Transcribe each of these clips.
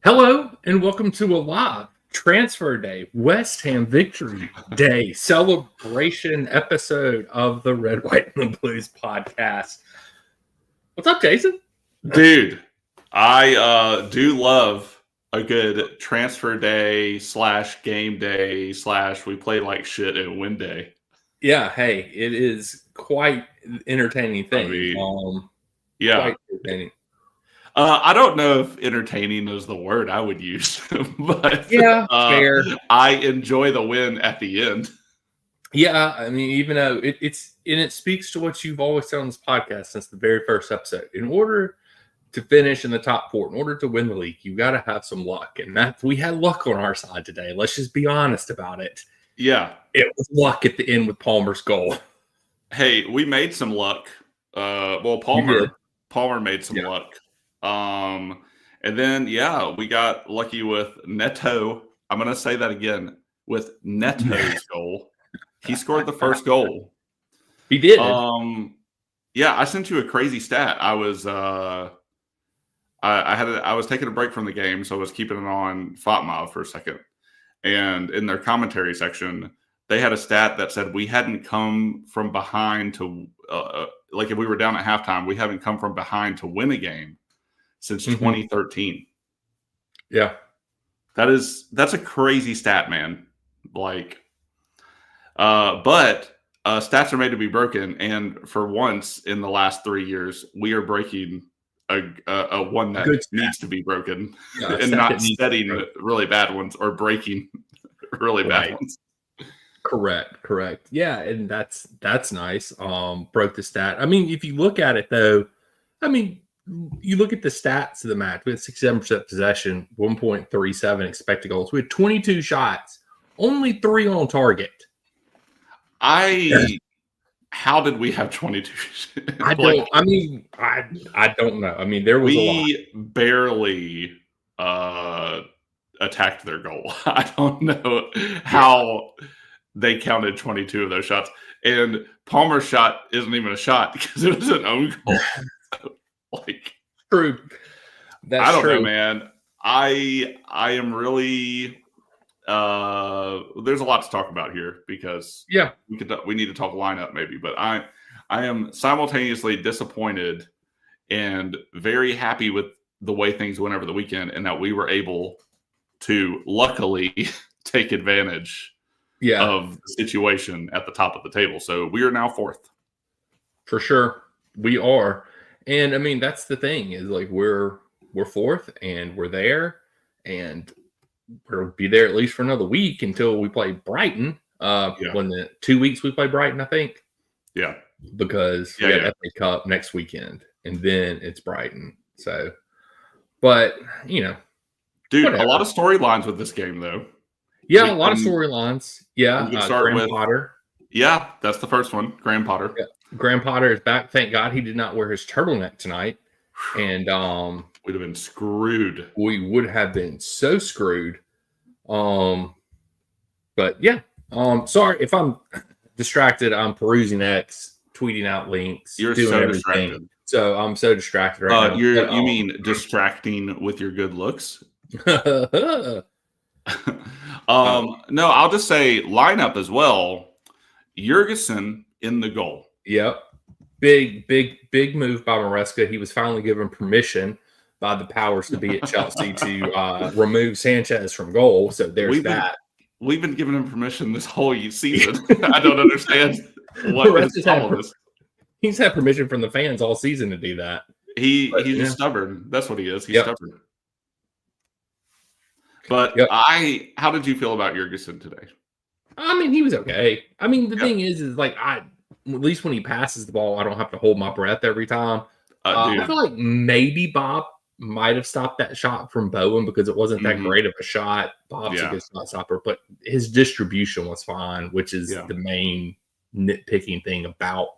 Hello and welcome to a live transfer day, West Ham Victory Day celebration episode of the Red, White, and the Blues podcast. What's up, Jason? Dude, I do love a good transfer day / game day / we play like shit and win day. Yeah, hey, it is quite entertaining thing. Yeah. Quite entertaining. I don't know if entertaining is the word I would use, but yeah, fair. I enjoy the win at the end. Yeah, I mean, even though it speaks to what you've always said on this podcast since the very first episode. In order to finish in the top four, in order to win the league, you got to have some luck, and that we had luck on our side today. Let's just be honest about it. Yeah, it was luck at the end with Palmer's goal. Hey, we made some luck. Palmer made some luck. And then, we got lucky with Neto. I'm going to say that again, with Neto's goal. He scored the first goal. He did. I sent you a crazy stat. I was I was taking a break from the game, so I was keeping it on Fatma for a second. And in their commentary section, they had a stat that said we hadn't come from behind to if we were down at halftime, we haven't come from behind to win a game since 2013. Yeah. That's a crazy stat, man. But stats are made to be broken, and for once in the last 3 years, we are breaking a one that needs to be broken, and not setting really bad ones or breaking really bad ones. Correct. Yeah, and that's nice. Broke the stat. I mean, if you look at it though, you look at the stats of the match. We had 67% possession, 1.37 expected goals. We had 22 shots, only 3 on target. How did we have 22? I don't know. I mean, there was a lot. We barely attacked their goal. I don't know how they counted 22 of those shots. And Palmer's shot isn't even a shot because it was an own goal. True. I don't know, man. I am really there's a lot to talk about here because we need to talk lineup maybe, but I am simultaneously disappointed and very happy with the way things went over the weekend and that we were able to luckily take advantage of the situation at the top of the table. So we are now 4th. For sure. We are. And I mean, that's the thing is we're 4th and we're there and we'll be there at least for another week until we play Brighton. When the 2 weeks we play Brighton, I think. Yeah. Because we got FA Cup next weekend and then it's Brighton. So, but dude, whatever. A lot of storylines with this game though. Yeah, a lot of storylines. Yeah. We can start with Potter. Yeah, that's the first one. Graham Potter. Yeah. Graham Potter is back. Thank God he did not wear his turtleneck tonight. And we'd have been screwed. We would have been so screwed. But yeah. Sorry if I'm distracted. I'm perusing X, tweeting out links. You're doing so everything. distracted. So I'm so distracted right now. You mean distracting with your good looks? No, I'll just say lineup as well. Jurgensen in the goal. Yep. Big move by Maresca. He was finally given permission by the powers to be at Chelsea to remove Sanchez from goal. So there's that. We've been giving him permission this whole season. I don't understand what his problem is. He's had permission from the fans all season to do that. He's just stubborn. That's what he is. He's stubborn. But how did you feel about Jurgensen today? I mean, he was okay. I mean, the thing is at least when he passes the ball, I don't have to hold my breath every time. I feel like maybe Bob might have stopped that shot from Bowen because it wasn't that great of a shot. Bob's a good shot stopper, but his distribution was fine, which is the main nitpicking thing about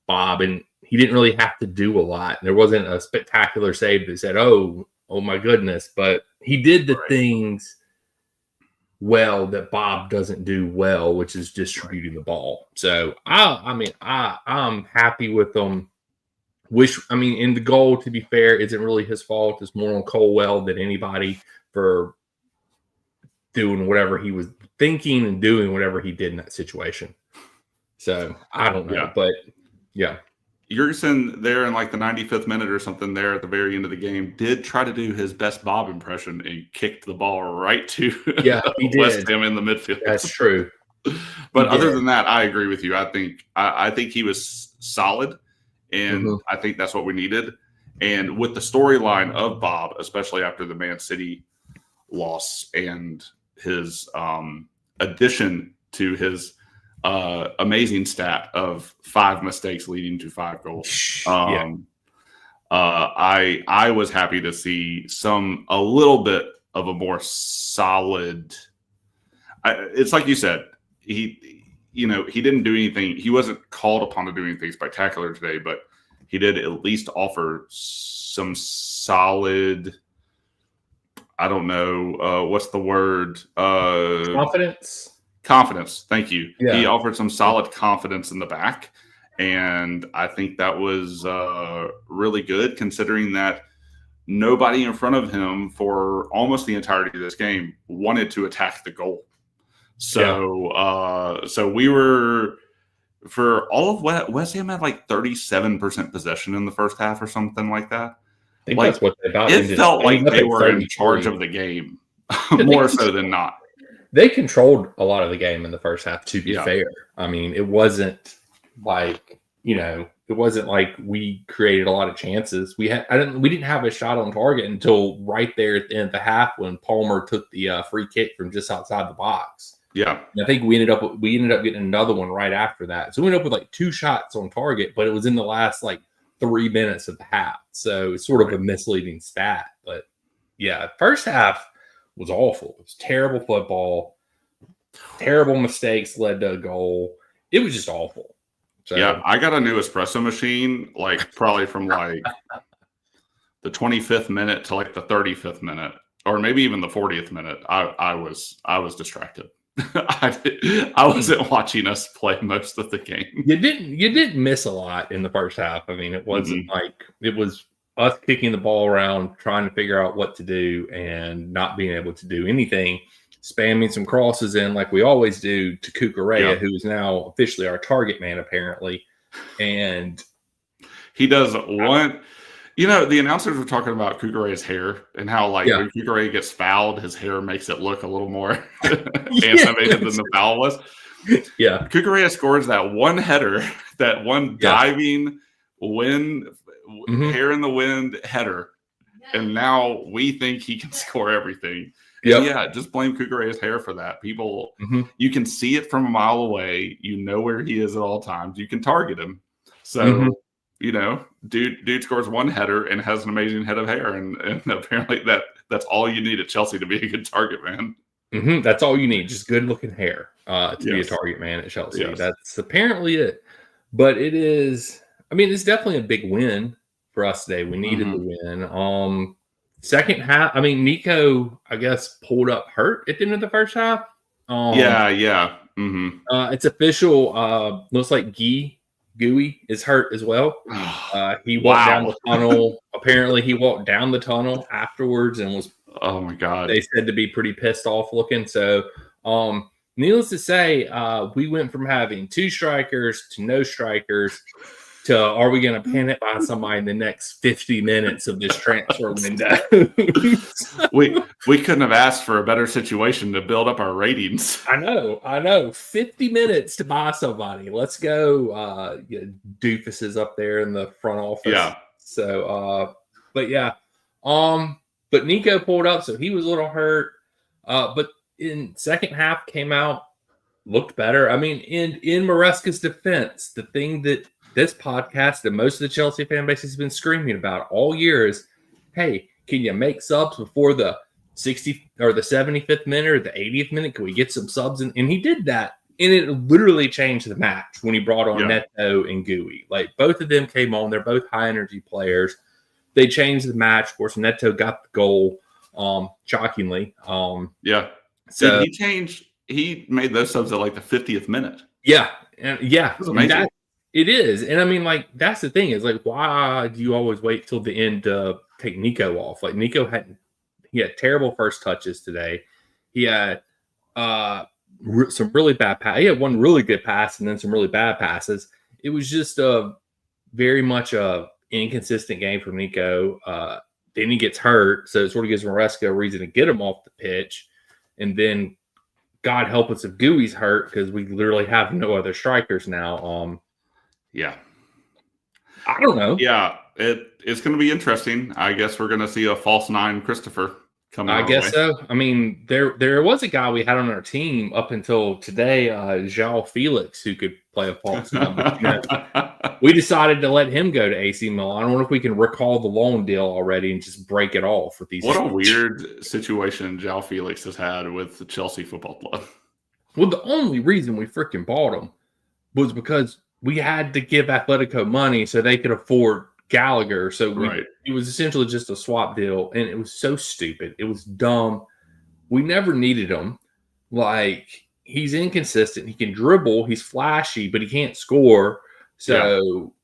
Bob. And he didn't really have to do a lot. There wasn't a spectacular save that said, oh my goodness. But he did the things well that Bob doesn't do well, which is distributing the ball. So I'm happy with them. in the goal, to be fair, isn't really his fault. It's more on Colwell than anybody for doing whatever he was thinking and doing whatever he did in that situation. So I don't know, but yeah. Jurgensen there in like the 95th minute or something there at the very end of the game did try to do his best Bob impression and kicked the ball right to West Ham in the midfield. That's true. But other than that, I agree with you. I think he was solid, and I think that's what we needed. And with the storyline of Bob, especially after the Man City loss and his addition to his amazing stat of 5 mistakes leading to 5 goals. I was happy to see a little bit of a more solid. It's like you said, he didn't do anything. He wasn't called upon to do anything spectacular today, but he did at least offer some solid. I don't know what's the word. Confidence. Thank you. Yeah. He offered some solid confidence in the back. And I think that was really good, considering that nobody in front of him for almost the entirety of this game wanted to attack the goal. So, so we were, for all of West Ham had like 37% possession in the first half or something like that. I think that's what they got. It felt like they were in charge of the game more so than not. They controlled a lot of the game in the first half, to be fair. I mean, it wasn't like, it wasn't like we created a lot of chances. We didn't have a shot on target until right there at the end of the half when Palmer took the free kick from just outside the box. Yeah. And I think we ended up getting another one right after that. So we ended up with like 2 shots on target, but it was in the last like 3 minutes of the half. So it's sort of a misleading stat. But yeah, first half was awful. It was terrible football. Terrible mistakes led to a goal. It was just awful. So, yeah, I got a new espresso machine, like probably from like the 25th minute to like the 35th minute, or maybe even the 40th minute. I was distracted. I wasn't watching us play most of the game. You didn't miss a lot in the first half. I mean, it wasn't like it was us kicking the ball around, trying to figure out what to do, and not being able to do anything. Spamming some crosses in like we always do to Cucurella, who is now officially our target man, apparently. And he does one. The announcers were talking about Cucurella's hair and how, like, when Cucurella gets fouled, his hair makes it look a little more animated than the foul was. Yeah. Cucurella scores that one header, that one diving hair in the wind header. And now we think he can score everything. Yep. Yeah, just blame Cucurella's hair for that. People, you can see it from a mile away. You know where he is at all times. You can target him. So, dude scores one header and has an amazing head of hair. And apparently that's all you need at Chelsea to be a good target man. That's all you need. Just good looking hair to be a target man at Chelsea. Yes. That's apparently it. But it is, it's definitely a big win for us today. We needed the win. Second half, Nico, I guess, pulled up hurt at the end of the first half. It's official. Looks like Gooey is hurt as well. He walked down the tunnel. Apparently, he walked down the tunnel afterwards and was, oh my God, they said to be pretty pissed off looking. So, needless to say, we went from having 2 strikers to no strikers to are we going to panic by somebody in the next 50 minutes of this transfer window? we couldn't have asked for a better situation to build up our ratings. I know. 50 minutes to buy somebody. Let's go, doofuses up there in the front office. Yeah. So, but Nico pulled up, so he was a little hurt. But in second half came out, looked better. In Maresca's defense, the thing that this podcast and most of the Chelsea fan base has been screaming about all year is, hey, can you make subs before the 60th or the 75th minute or the 80th minute? Can we get some subs? And he did that. And it literally changed the match when he brought on Neto and Gooey. Like, both of them came on. They're both high energy players. They changed the match. Of course, Neto got the goal, shockingly. So he made those subs at like the 50th minute. Yeah. And yeah. It was amazing. It is. And I mean, like, that's the thing is, like, why do you always wait till the end to take Nico off? Like, Nico had terrible first touches today. He had some really bad pass. He had one really good pass and then some really bad passes. It was just very much a inconsistent game from Nico. Then he gets hurt, so it sort of gives Maresca a reason to get him off the pitch. And then, God help us if Gooey's hurt, because we literally have no other strikers now. Yeah. I don't know. Yeah, it's going to be interesting. I guess we're going to see a false nine Christopher coming. I guess so. I mean, there was a guy we had on our team up until today, João Felix, who could play a false nine. We decided to let him go to AC Milan. I don't know if we can recall the loan deal already and just break it all for these. What a weird situation João Felix has had with the Chelsea Football Club. Well, the only reason we freaking bought him was because we had to give Atletico money so they could afford Gallagher. So it was essentially just a swap deal, and it was so stupid. It was dumb. We never needed him. Like, he's inconsistent. He can dribble. He's flashy, but he can't score. So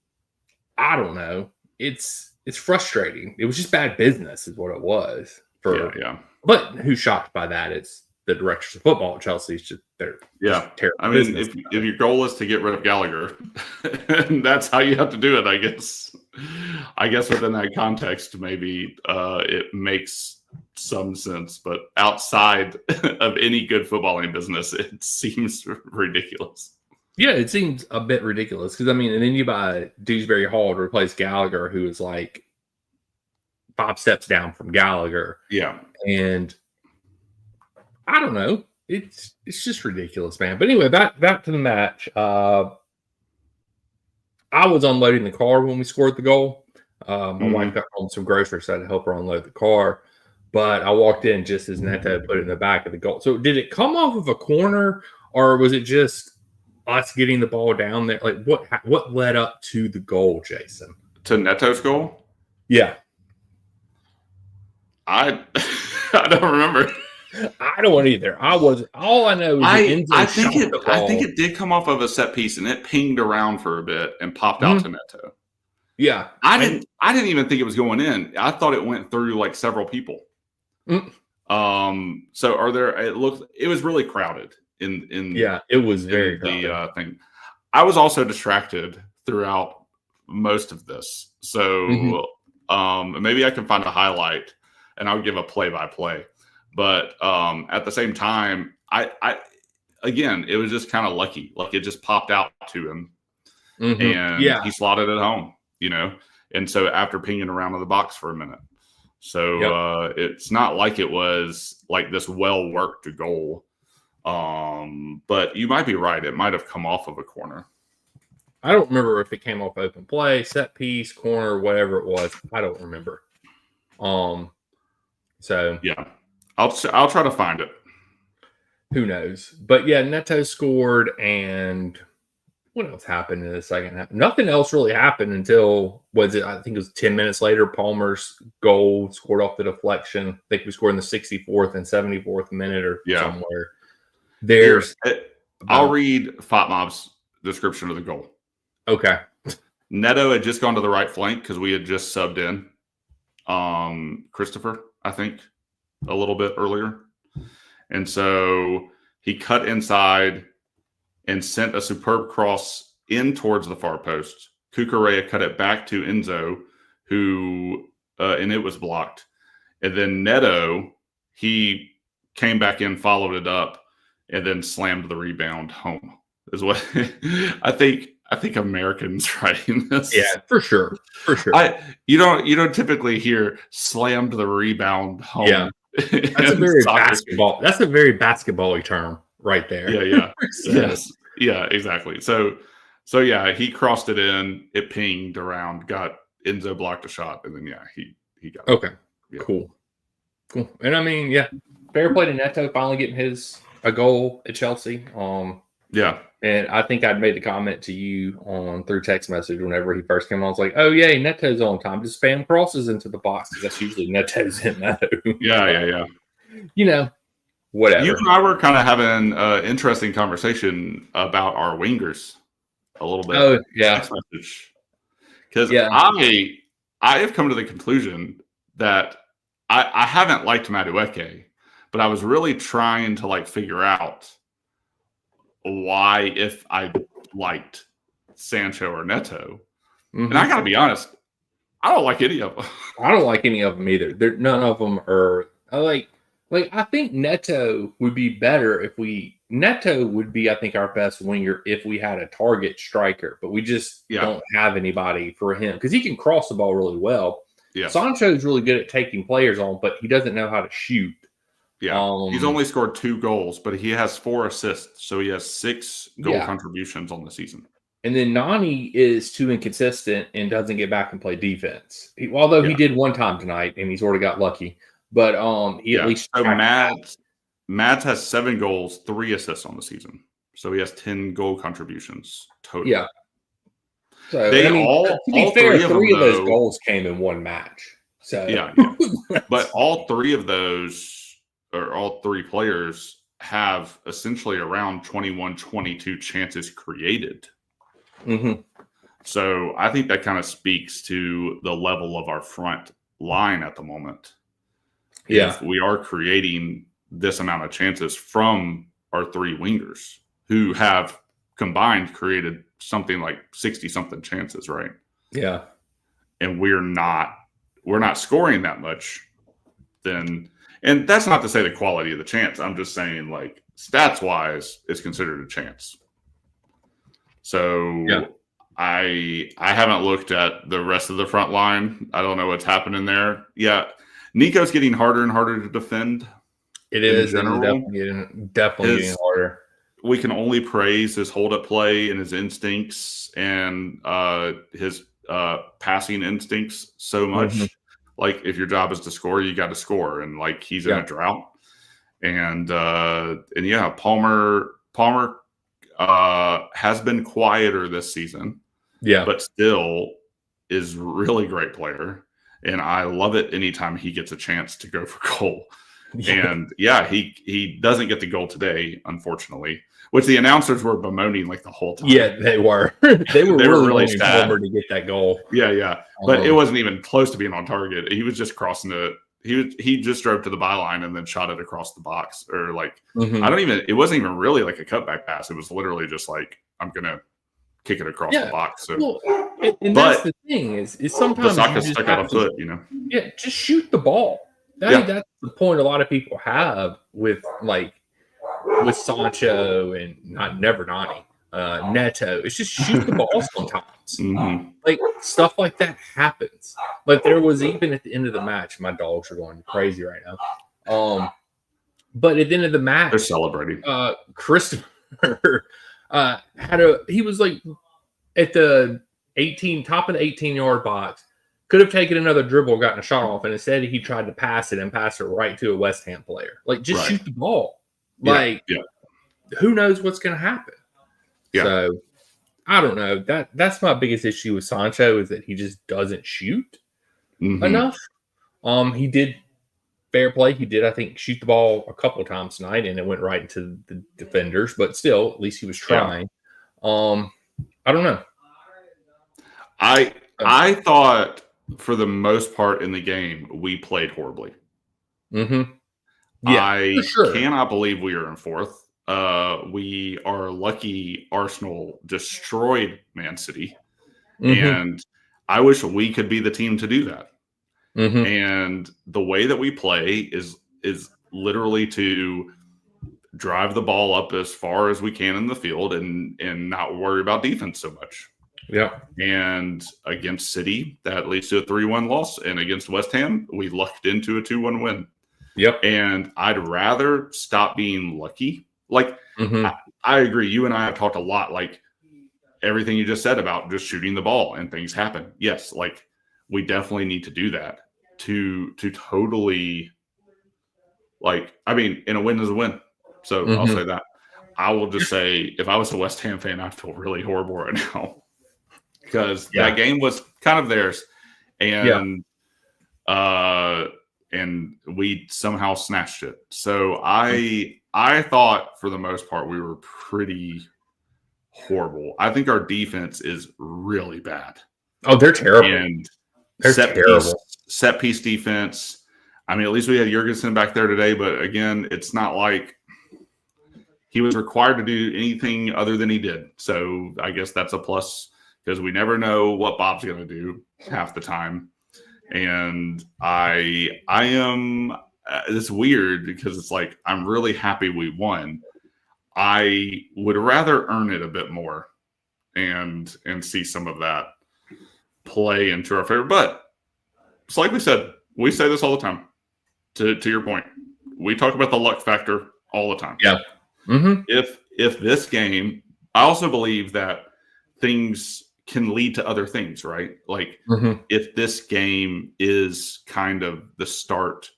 I don't know. It's frustrating. It was just bad business is what it was. But who's shocked by that? It's the directors of football at Chelsea. It's just terrible. I mean, if your goal is to get rid of Gallagher, that's how you have to do it, I guess. I guess within that context, maybe it makes some sense. But outside of any good footballing business, it seems ridiculous. Yeah, it seems a bit ridiculous because, I mean, and then you buy Dewsbury Hall to replace Gallagher, who is like 5 steps down from Gallagher. Yeah. And I don't know. It's just ridiculous, man. But anyway, back to the match. I was unloading the car when we scored the goal. My wife got home some groceries, so I had to help her unload the car. But I walked in just as Neto put it in the back of the goal. So did it come off of a corner, or was it just us getting the ball down there? Like, what led up to the goal, Jason? To Neto's goal? Yeah. I don't remember. I don't either. I wasn't. All I know is I think it did come off of a set piece and it pinged around for a bit and popped out to Neto. Yeah, I didn't even think it was going in. I thought it went through like several people. So it was really crowded in. Yeah, it was very the thing. I was also distracted throughout most of this, so maybe I can find a highlight and I'll give a play-by-play. But at the same time, I again, it was just kind of lucky. Like, it just popped out to him, and he slotted it home, And so after pinging around in the box for a minute, so it's not like it was like this well-worked goal. But you might be right; it might have come off of a corner. I don't remember if it came off open play, set piece, corner, whatever it was. I don't remember. So yeah. I'll try to find it. Who knows? But yeah, Neto scored, and what else happened in the second half? Nothing else really happened until, I think it was 10 minutes later, Palmer's goal scored off the deflection. I think we scored in the 64th and 74th minute or somewhere. I'll read FotMob's description of the goal. Okay. Neto had just gone to the right flank because we had just subbed in Christopher, I think, a little bit earlier. And so he cut inside and sent a superb cross in towards the far post. Cucurella cut it back to Enzo, who and it was blocked. And then Neto, he came back in, followed it up, and then slammed the rebound home. Is what I think Americans writing this. Yeah, for sure. You don't typically hear slammed the rebound home. Yeah. That's a very basketball. That's a very basketball-y term right there. Yeah. Yes. Yeah, exactly. So yeah, he crossed it in, it pinged around, got Enzo blocked a shot, and then he got it. Okay. Yeah. Cool. And I mean, fair play to Neto finally getting a goal at Chelsea. Yeah. And I think I'd made the comment to you through text message whenever he first came on. I was like, oh, yeah, Neto's on time. Just spam crosses into the box. That's usually Neto's in that. Yeah. Whatever. You and I were kind of having an interesting conversation about our wingers. a little bit. Oh, yeah. Text message. Because I have come to the conclusion that I haven't liked Madueke, but I was really trying to like figure out why if I liked Sancho or Neto. And I gotta be honest, I don't like any of them. I don't like any of them either. None of them are. I think Neto would be better if Neto would be, I think, our best winger if we had a target striker, but we just don't have anybody for him because he can cross the ball really well. Yeah. Sancho's really good at taking players on, but he doesn't know how to shoot. Yeah. He's only scored 2 goals, but he has 4 assists. So he has 6 goal contributions on the season. And then Nani is too inconsistent and doesn't get back and play defense. Although he did one time tonight and he's already got lucky. But he at least. So Mads has 7 goals, 3 assists on the season. So he has 10 goal contributions total. Yeah. So to be fair, 3 of those goals came in one match. So yeah. But all 3 of those, or all 3 players, have essentially around 21, 22 chances created. Mm-hmm. So I think that kind of speaks to the level of our front line at the moment. Yeah. If we are creating this amount of chances from our 3 wingers who have combined created something like 60-something chances, right? Yeah. And we're not scoring that much, then, and that's not to say the quality of the chance. I'm just saying, like, stats wise, it's considered a chance. So I haven't looked at the rest of the front line. I don't know what's happening there. Yeah. Nico's getting harder and harder to defend. It is definitely getting harder. We can only praise his hold-up play and his instincts and his passing instincts so much. Mm-hmm. Like, if your job is to score, you got to score. And, like, he's in a drought. And Palmer has been quieter this season. Yeah. But still is really great player. And I love it anytime he gets a chance to go for goal. Yeah. And he doesn't get the goal today, unfortunately, which the announcers were bemoaning like the whole time. Yeah, they were. they were really sad to get that goal. Yeah. But it wasn't even close to being on target. He was just crossing it. He just drove to the byline and then shot it across the box. Or like, it wasn't even really like a cutback pass. It was literally just like, I'm going to kick it across the box. So, and that's the thing is sometimes you just stuck out a foot, Yeah, just shoot the ball. That's the point a lot of people have with Sancho and never Nani, Neto. It's just shoot the ball sometimes. Mm-hmm. Like, stuff like that happens. Like, there was even at the end of the match, my dogs are going crazy right now. But at the end of the match, they're celebrating. Christopher he was like at the top of the 18-yard box. Could have taken another dribble, gotten a shot off, and instead he tried to pass it and pass it right to a West Ham player. Like, just shoot the ball. Like, who knows what's going to happen? Yeah. So, I don't know. That's my biggest issue with Sancho is that he just doesn't shoot enough. He did fair play. He did, I think, shoot the ball a couple of times tonight, and it went right into the defenders. But still, at least he was trying. I don't know. I thought, for the most part in the game, we played horribly. Mm-hmm. Yeah, I cannot believe we are in 4th. We are lucky Arsenal destroyed Man City. And I wish we could be the team to do that. And the way that we play is literally to drive the ball up as far as we can in the field and not worry about defense so much. Yeah. And against City, that leads to a 3-1 loss. And against West Ham, we lucked into a 2-1 win. Yep. And I'd rather stop being lucky. Like, I agree. You and I have talked a lot, like everything you just said about just shooting the ball and things happen. Yes, like we definitely need to do that to totally, like, I mean, and a win is a win. So I'll say that. I will just say, if I was a West Ham fan, I feel really horrible right now. Because that game was kind of theirs, and we somehow snatched it. So I thought for the most part we were pretty horrible. I think our defense is really bad. Oh, they're terrible. And they're terrible. Set piece defense. I mean, at least we had Jurgensen back there today, but again, it's not like he was required to do anything other than he did. So I guess that's a plus because we never know what Bob's going to do half the time. And I am it's weird because it's like I'm really happy we won. I would rather earn it a bit more and see some of that play into our favor. But it's like we said, we say this all the time. To your point, we talk about the luck factor all the time. Yeah. Mm-hmm. If this game, I also believe that things can lead to other things, right? Like if this game is kind of the start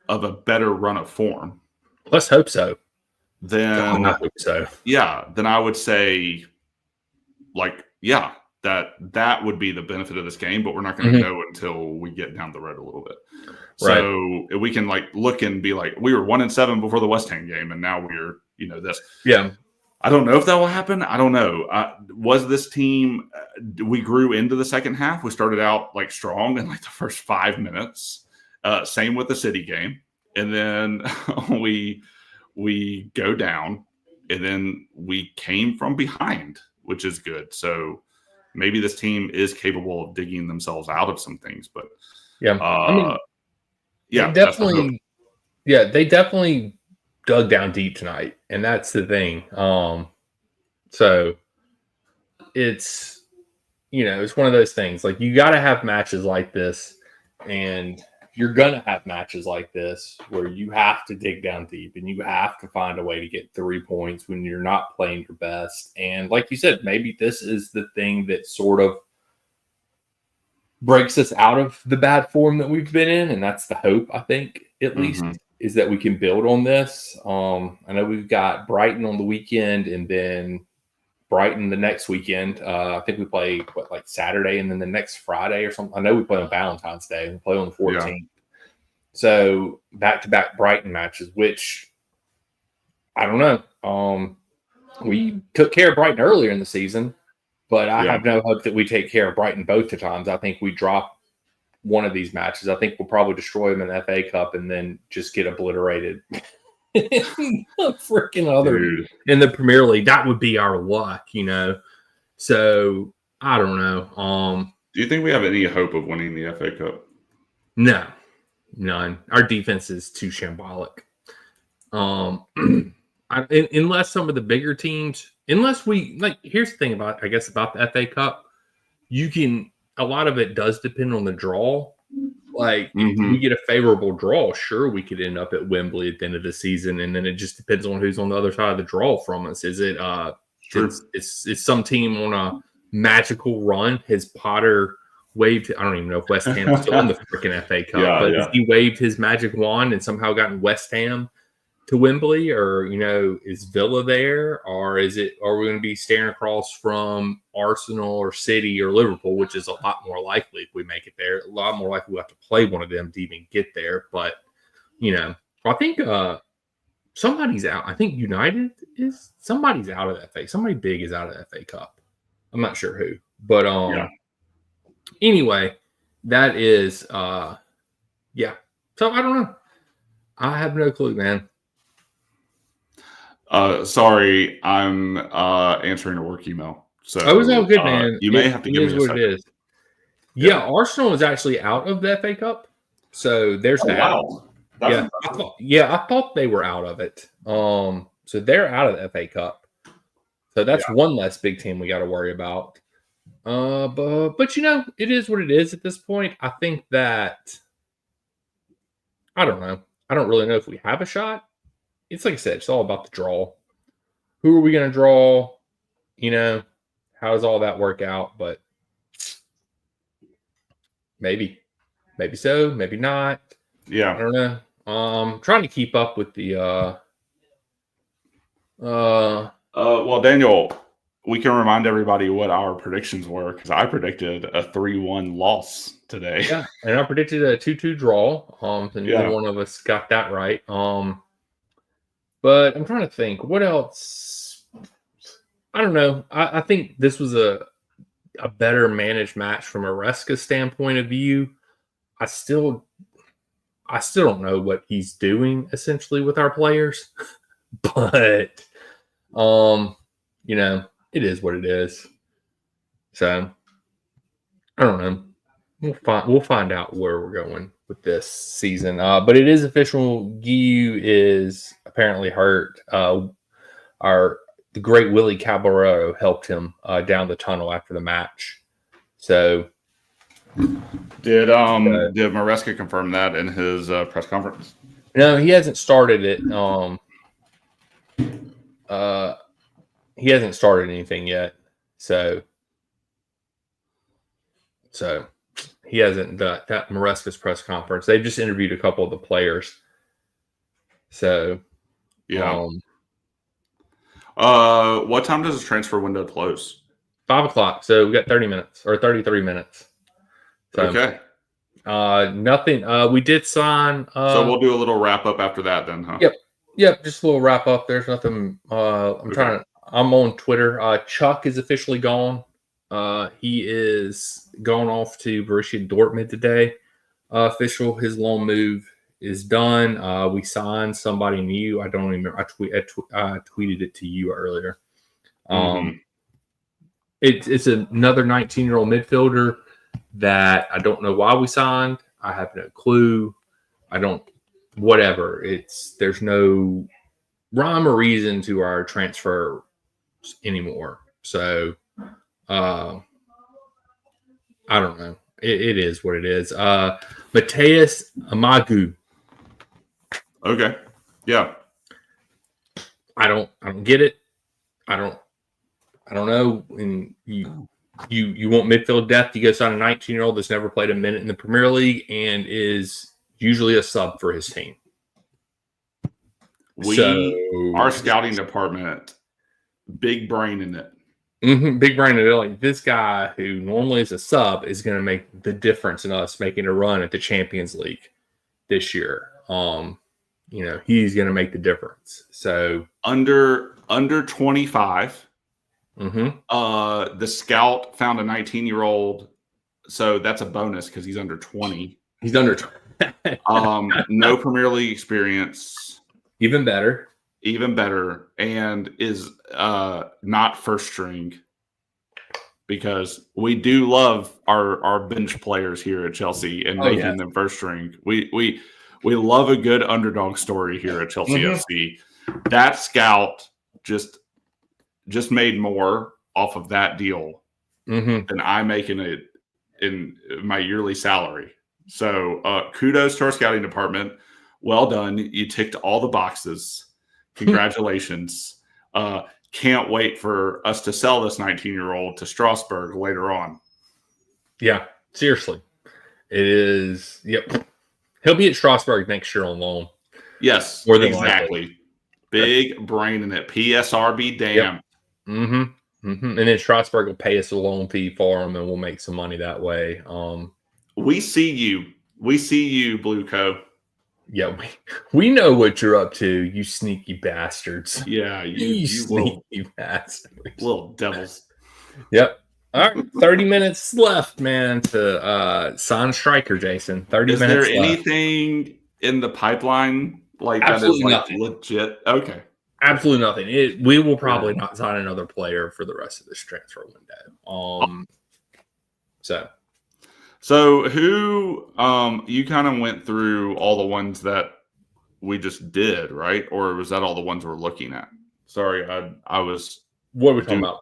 of a better run of form. Let's hope so. Then I hope so. Yeah, then I would say like, yeah, that would be the benefit of this game, but we're not going to know until we get down the road a little bit. So we can like look and be like, we were 1-7 before the West Ham game, and now we're this. Yeah, I don't know if that will happen. I don't know. Was this team? We grew into the second half. We started out like strong in like the first 5 minutes. Same with the City game, and then we go down, and then we came from behind, which is good. So maybe this team is capable of digging themselves out of some things, but they definitely dug down deep tonight, and that's the thing. So it's it's one of those things. Like you got to have matches like this, and you're gonna have matches like this where you have to dig down deep and you have to find a way to get 3 points when you're not playing your best. And like you said, maybe this is the thing that sort of breaks us out of the bad form that we've been in. And that's the hope, I think, at least, is that we can build on this. I know we've got Brighton on the weekend and then Brighton the next weekend. I think we play like Saturday and then the next Friday or something. I know we play on Valentine's Day and we play on the 14th. Yeah. So back-to-back Brighton matches, which I don't know. We took care of Brighton earlier in the season, but I have no hope that we take care of Brighton both the times. I think we drop one of these matches. I think we'll probably destroy them in the FA Cup and then just get obliterated. Freaking other dude. In the Premier League, that would be our luck, So I don't know. Do you think we have any hope of winning the FA Cup? No, none. Our defense is too shambolic. Unless some of the bigger teams, unless we like. Here's the thing about the FA Cup. A lot of it does depend on the draw. Like, if we get a favorable draw, sure, we could end up at Wembley at the end of the season, and then it just depends on who's on the other side of the draw from us. Is it is some team on a magical run? Has Potter waved? I don't even know if West Ham is still in the freaking FA Cup, but has he waved his magic wand and somehow gotten West Ham to Wembley, or is Villa there, or are we going to be staring across from Arsenal or City or Liverpool, which is a lot more likely if we make it there. A lot more likely we have to play one of them to even get there. But I think somebody's out. I think somebody's out of that FA. Somebody big is out of the FA Cup. I'm not sure who, but anyway, that is So I don't know. I have no clue, man. Sorry, I'm answering a work email. So it was all good, man. You may have to give me a second. It is. Yeah, Arsenal is actually out of the FA Cup. So there's that. Wow. I thought they were out of it. So they're out of the FA Cup. So that's one less big team we got to worry about. But it is what it is at this point. I think that I don't know. I don't really know if we have a shot. It's like I said, it's all about the draw. Who are we going to draw? How does all that work out? But maybe so, maybe not. Yeah, I don't know. Trying to keep up with the. Well, Daniel, we can remind everybody what our predictions were because I predicted a 3-1 loss today. Yeah, and I predicted a 2-2 draw. And neither one of us got that right. But I'm trying to think what else. I don't know. I think this was a better managed match from a Maresca standpoint of view. I still don't know what he's doing essentially with our players, but you know, it is what it is. So I don't know. We'll find out where we're going with this season. But it is official. Guiu is apparently hurt. The great Willie Caballero helped him down the tunnel after the match. So did Maresca confirm that in his press conference? No, he hasn't started it. He hasn't started anything yet. So he hasn't done that Maresca's press conference. They've just interviewed a couple of the players. So yeah. What time does the transfer window close? 5:00. So we got 30 minutes or 33 minutes. So, okay. Nothing. We did sign. So we'll do a little wrap up after that, then, huh? Yep. Just a little wrap up. There's nothing. I'm on Twitter. Chuck is officially gone. He is going off to Borussia Dortmund today. Official. His loan move is done. We signed somebody new. I don't remember. I tweeted it to you earlier. It's another 19-year-old midfielder that I don't know why we signed. I have no clue. Whatever. There's no rhyme or reason to our transfer anymore. So I don't know. It is what it is. Matheus Amagu. Okay. Yeah. I don't get it. I don't know. And you want midfield depth, you go sign a 19-year-old that's never played a minute in the Premier League and is usually a sub for his team. Our scouting department, big brain in it. Big brain in it. Like, this guy who normally is a sub is going to make the difference in us making a run at the Champions League this year. He's going to make the difference. So under 25. The scout found a 19-year-old, so that's a bonus because he's under 20. He's under 20. No Premier League experience. Even better, and is not first string, because we do love our bench players here at Chelsea and making them first string. We love a good underdog story here at Chelsea FC. That scout just made more off of that deal than I make in my yearly salary. So kudos to our scouting department. Well done. You ticked all the boxes. Congratulations. Can't wait for us to sell this 19-year-old to Strasbourg later on. Yeah, seriously. It is. Yep. He'll be at Strasbourg next year on loan. Yes, exactly. Big brain in it. PSRB, damn. Yep. And then Strasbourg will pay us a loan fee for him, and we'll make some money that way. We see you. Blue Co. Yeah, we know what you're up to, you sneaky bastards. Yeah, you sneaky bastards. Little devils. Yep. All right, 30 minutes left, man, to sign a striker, Jason. 30 minutes left. Is there anything in the pipeline like absolutely that is nothing. Legit? Okay. Absolutely nothing. We will probably not sign another player for the rest of this transfer window. So who you kind of went through all the ones that we just did, right? Or was that all the ones we're looking at? Sorry, I was. What are we talking about?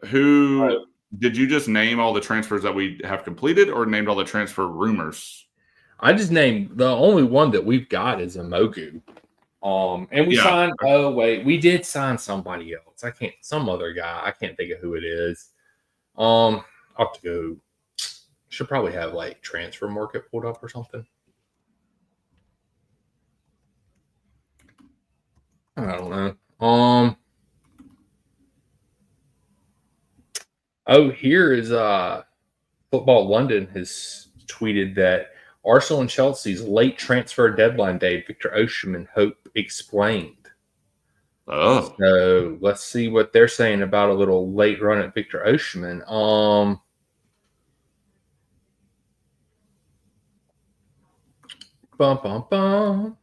Who did you just name all the transfers that we have completed, or named all the transfer rumors? I just named the only one that we've got is Amagu. And we signed. Oh wait, we did sign somebody else. Some other guy. I can't think of who it is. I'll have to go. Should probably have like transfer market pulled up or something. I don't know. Here is Football London has tweeted that Arsenal and Chelsea's late transfer deadline day, Victor Osimhen hope explained. Oh. So let's see what they're saying about a little late run at Victor Osimhen. Bum, bum, bum.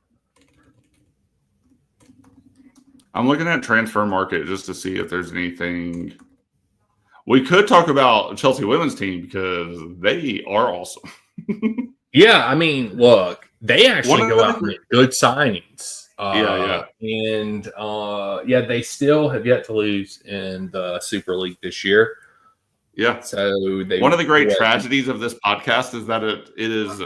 I'm looking at transfer market just to see if there's anything. We could talk about Chelsea women's team because they are awesome. Yeah, I mean, look, they actually go out and make good signings. And they still have yet to lose in the Super League this year. Yeah. So one of the great tragedies of this podcast is that it is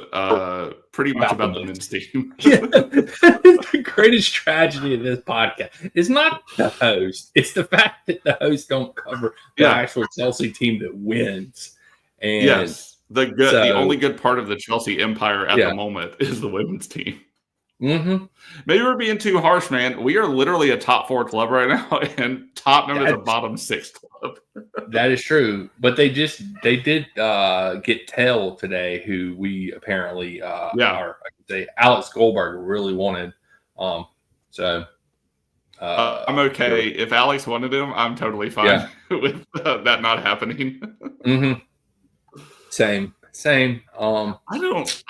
pretty much about the men's team. The greatest tragedy of this podcast is not the host; it's the fact that the host don't cover the actual Chelsea team that wins. And yes, the only good part of the Chelsea empire at the moment is the women's team. Mm-hmm. Maybe we're being too harsh, man. We are literally a top 4 club right now, and Tottenham is a bottom 6 club. That is true, but they did get Tell today, who we apparently Alex Goldberg really wanted. I'm okay if Alex wanted him. I'm totally fine with that not happening. Mm-hmm. Same. I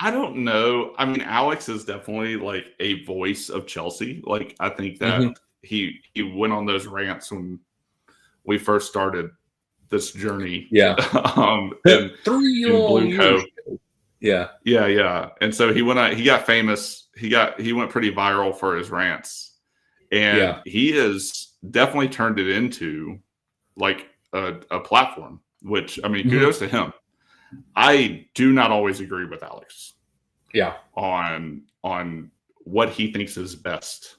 don't know. I mean, Alex is definitely like a voice of Chelsea. Like, I think that he went on those rants when we first started this journey. Yeah. In 3 long years. Yeah. And so he got famous. He went pretty viral for his rants. And he has definitely turned it into like a platform, which, I mean, kudos to him. I do not always agree with Alex. Yeah. On what he thinks is best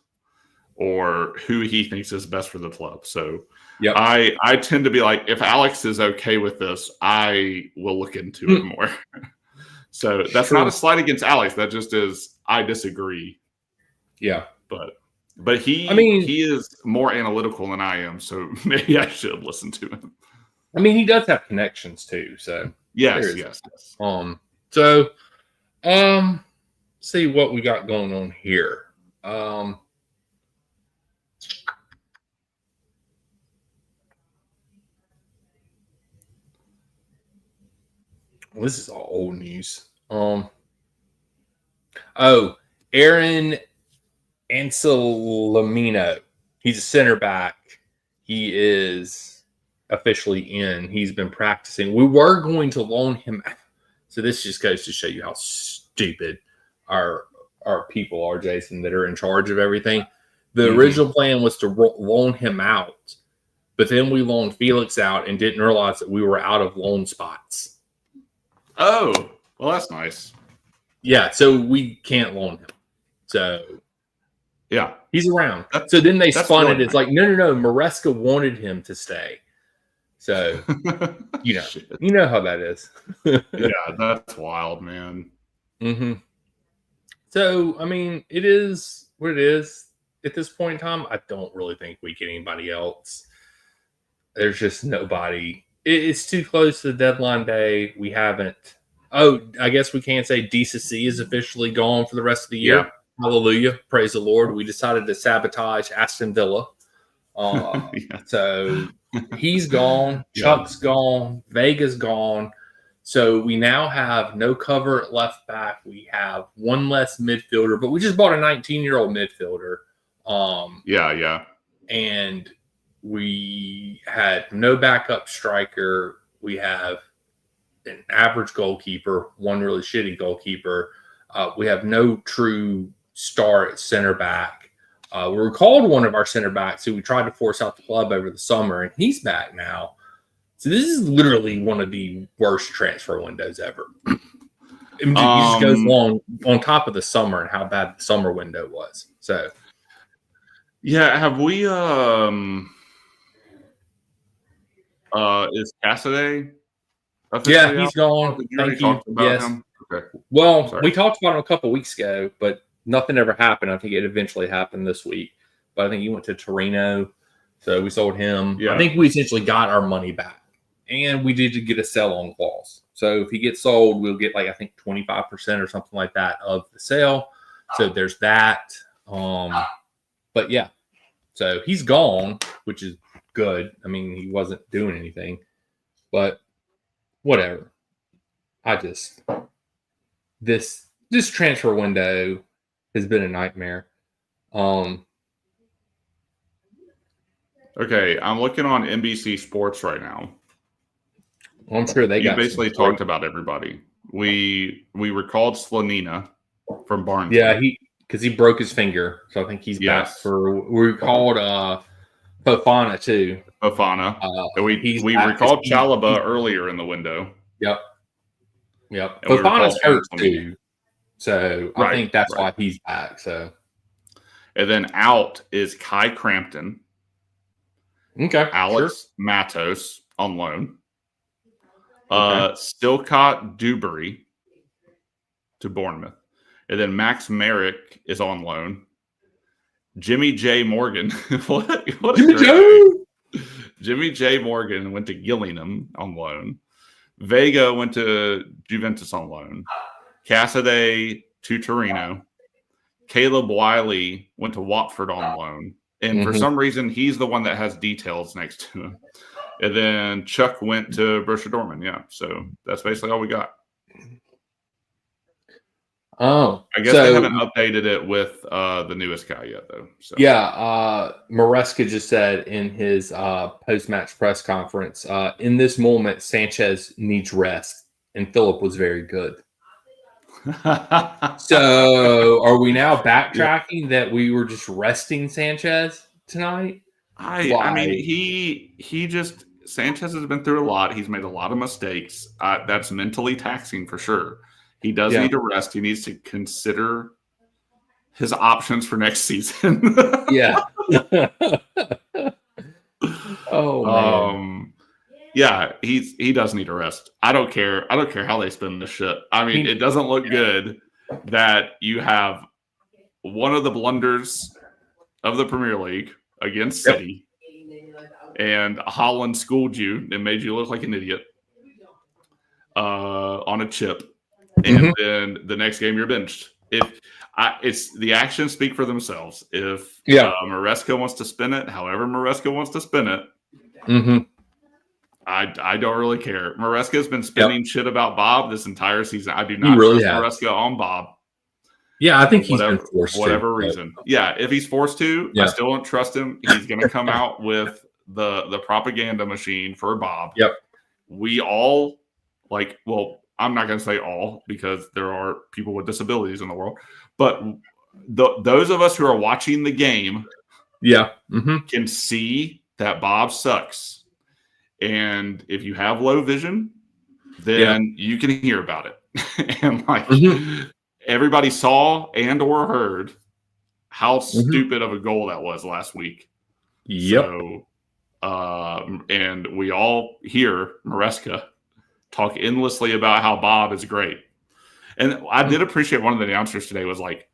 or who he thinks is best for the club. So I tend to be like, if Alex is okay with this, I will look into it more. So that's not a slight against Alex. That just is, I disagree. Yeah. But he is more analytical than I am. So maybe I should listen to him. I mean, he does have connections too. So yes. See what we got going on here. This is all old news. Aaron Anselmino. He's a center back. He is officially in. He's been practicing. We were going to loan him out. So this just goes to show you how stupid our people are, Jason, that are in charge of everything. The original plan was to loan him out, but then we loaned Felix out and didn't realize that we were out of loan spots. Oh, well, that's nice. Yeah, so we can't loan him. So yeah, he's around. So then they spun it. It's like, no. Maresca wanted him to stay. So, you know how that is. Yeah, that's wild, man. Mm-hmm. So, I mean, it is what it is at this point in time. I don't really think we get anybody else. There's just nobody. It's too close to the deadline day. We haven't. Oh, I guess we can't say DCC is officially gone for the rest of the year. Yeah. Hallelujah. Praise the Lord. We decided to sabotage Aston Villa. So he's gone. Chuck's gone. Vega's gone. So we now have no cover at left back. We have one less midfielder, but we just bought a 19-year-old midfielder. And we had no backup striker. We have an average goalkeeper, one really shitty goalkeeper. We have no true star at center back. We recalled one of our center backs who we tried to force out the club over the summer, and he's back now. So this is literally one of the worst transfer windows ever. It just goes on top of the summer and how bad the summer window was. So, yeah, have we? Is Cassidy? Yeah, he's gone. Thank you. Yes. Him? Okay. Well, we talked about him a couple weeks ago, but nothing ever happened. I think it eventually happened this week. But I think he went to Torino, so we sold him. Yeah. I think we essentially got our money back, and we did get a sell-on clause. So if he gets sold, we'll get I think 25% or something like that of the sale. So there's that. But yeah, So he's gone, which is good. I mean, he wasn't doing anything, but whatever. This transfer window has been a nightmare. Okay, I'm looking on NBC Sports right now. I'm sure they basically talked about everybody. We recalled Slonina from Barnes. Yeah, because he broke his finger, so I think he's back for. We recalled Fofana too. Fofana. We recalled Chalaba earlier in the window. Yep. Fofana's hurt too, so I think that's why he's back. So, and then out is Kai Crampton. Okay. Alex Matos on loan. Stilcott Dewberry to Bournemouth. And then Max Merrick is on loan. Jimmy J. Morgan. what Jimmy J. Morgan went to Gillingham on loan. Vega went to Juventus on loan. Cassidy to Torino. Caleb Wiley went to Watford on loan. And for some reason, he's the one that has details next to him. And then Chuck went to Borussia Dortmund. Yeah. So that's basically all we got. Oh. I guess they haven't updated it with the newest guy yet, though. So. Yeah. Maresca just said in his post-match press conference, in this moment, Sanchez needs rest. And Philip was very good. So are we now backtracking that we were just resting Sanchez tonight? I mean, Sanchez has been through a lot. He's made a lot of mistakes. That's mentally taxing for sure. He does need to rest. He needs to consider his options for next season. Yeah. Oh man. Yeah, he does need a rest. I don't care how they spin this shit. I mean, it doesn't look good that you have one of the blunders of the Premier League against City, and Holland schooled you and made you look like an idiot on a chip, and then the next game you're benched. It's the actions speak for themselves. If Maresca wants to spin it, however Maresca wants to spin it. I don't really care. Maresca has been spinning shit about Bob this entire season. I do not trust Maresca on Bob. Yeah, I think he's been forced whatever reason. Yeah, if he's forced to, I still don't trust him. He's going to come out with the propaganda machine for Bob. Yep. We all I'm not going to say all because there are people with disabilities in the world, but those of us who are watching the game, can see that Bob sucks. And if you have low vision, then you can hear about it. And everybody saw and or heard how stupid of a goal that was last week. Yep. So, and we all hear Maresca talk endlessly about how Bob is great. And I did appreciate one of the announcers today was like,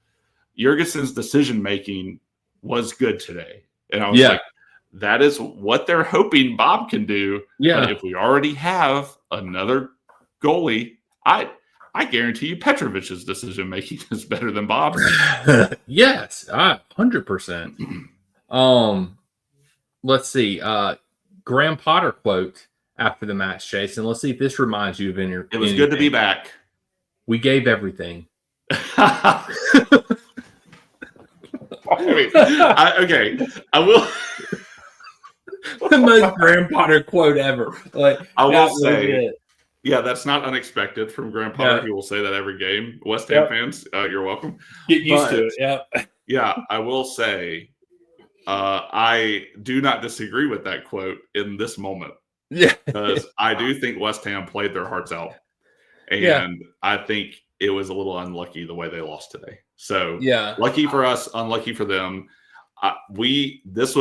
Jurgensen's decision-making was good today. And I was like, that is what they're hoping Bob can do. Yeah. But if we already have another goalie, I guarantee you Petrovic's decision making is better than Bob's. Yes, 100%. Let's see. Graham Potter quote after the match, Jason. Let's see if this reminds you of anything. It was good to be back. We gave everything. I will. The most Graham Potter quote ever. I will say, that's not unexpected from Graham Potter. Yeah. He will say that every game. West Ham fans, you're welcome. Get used to it. Yeah. Yeah, I will say, I do not disagree with that quote in this moment. Yeah. Because I do think West Ham played their hearts out. And I think it was a little unlucky the way they lost today. So lucky for us, unlucky for them. This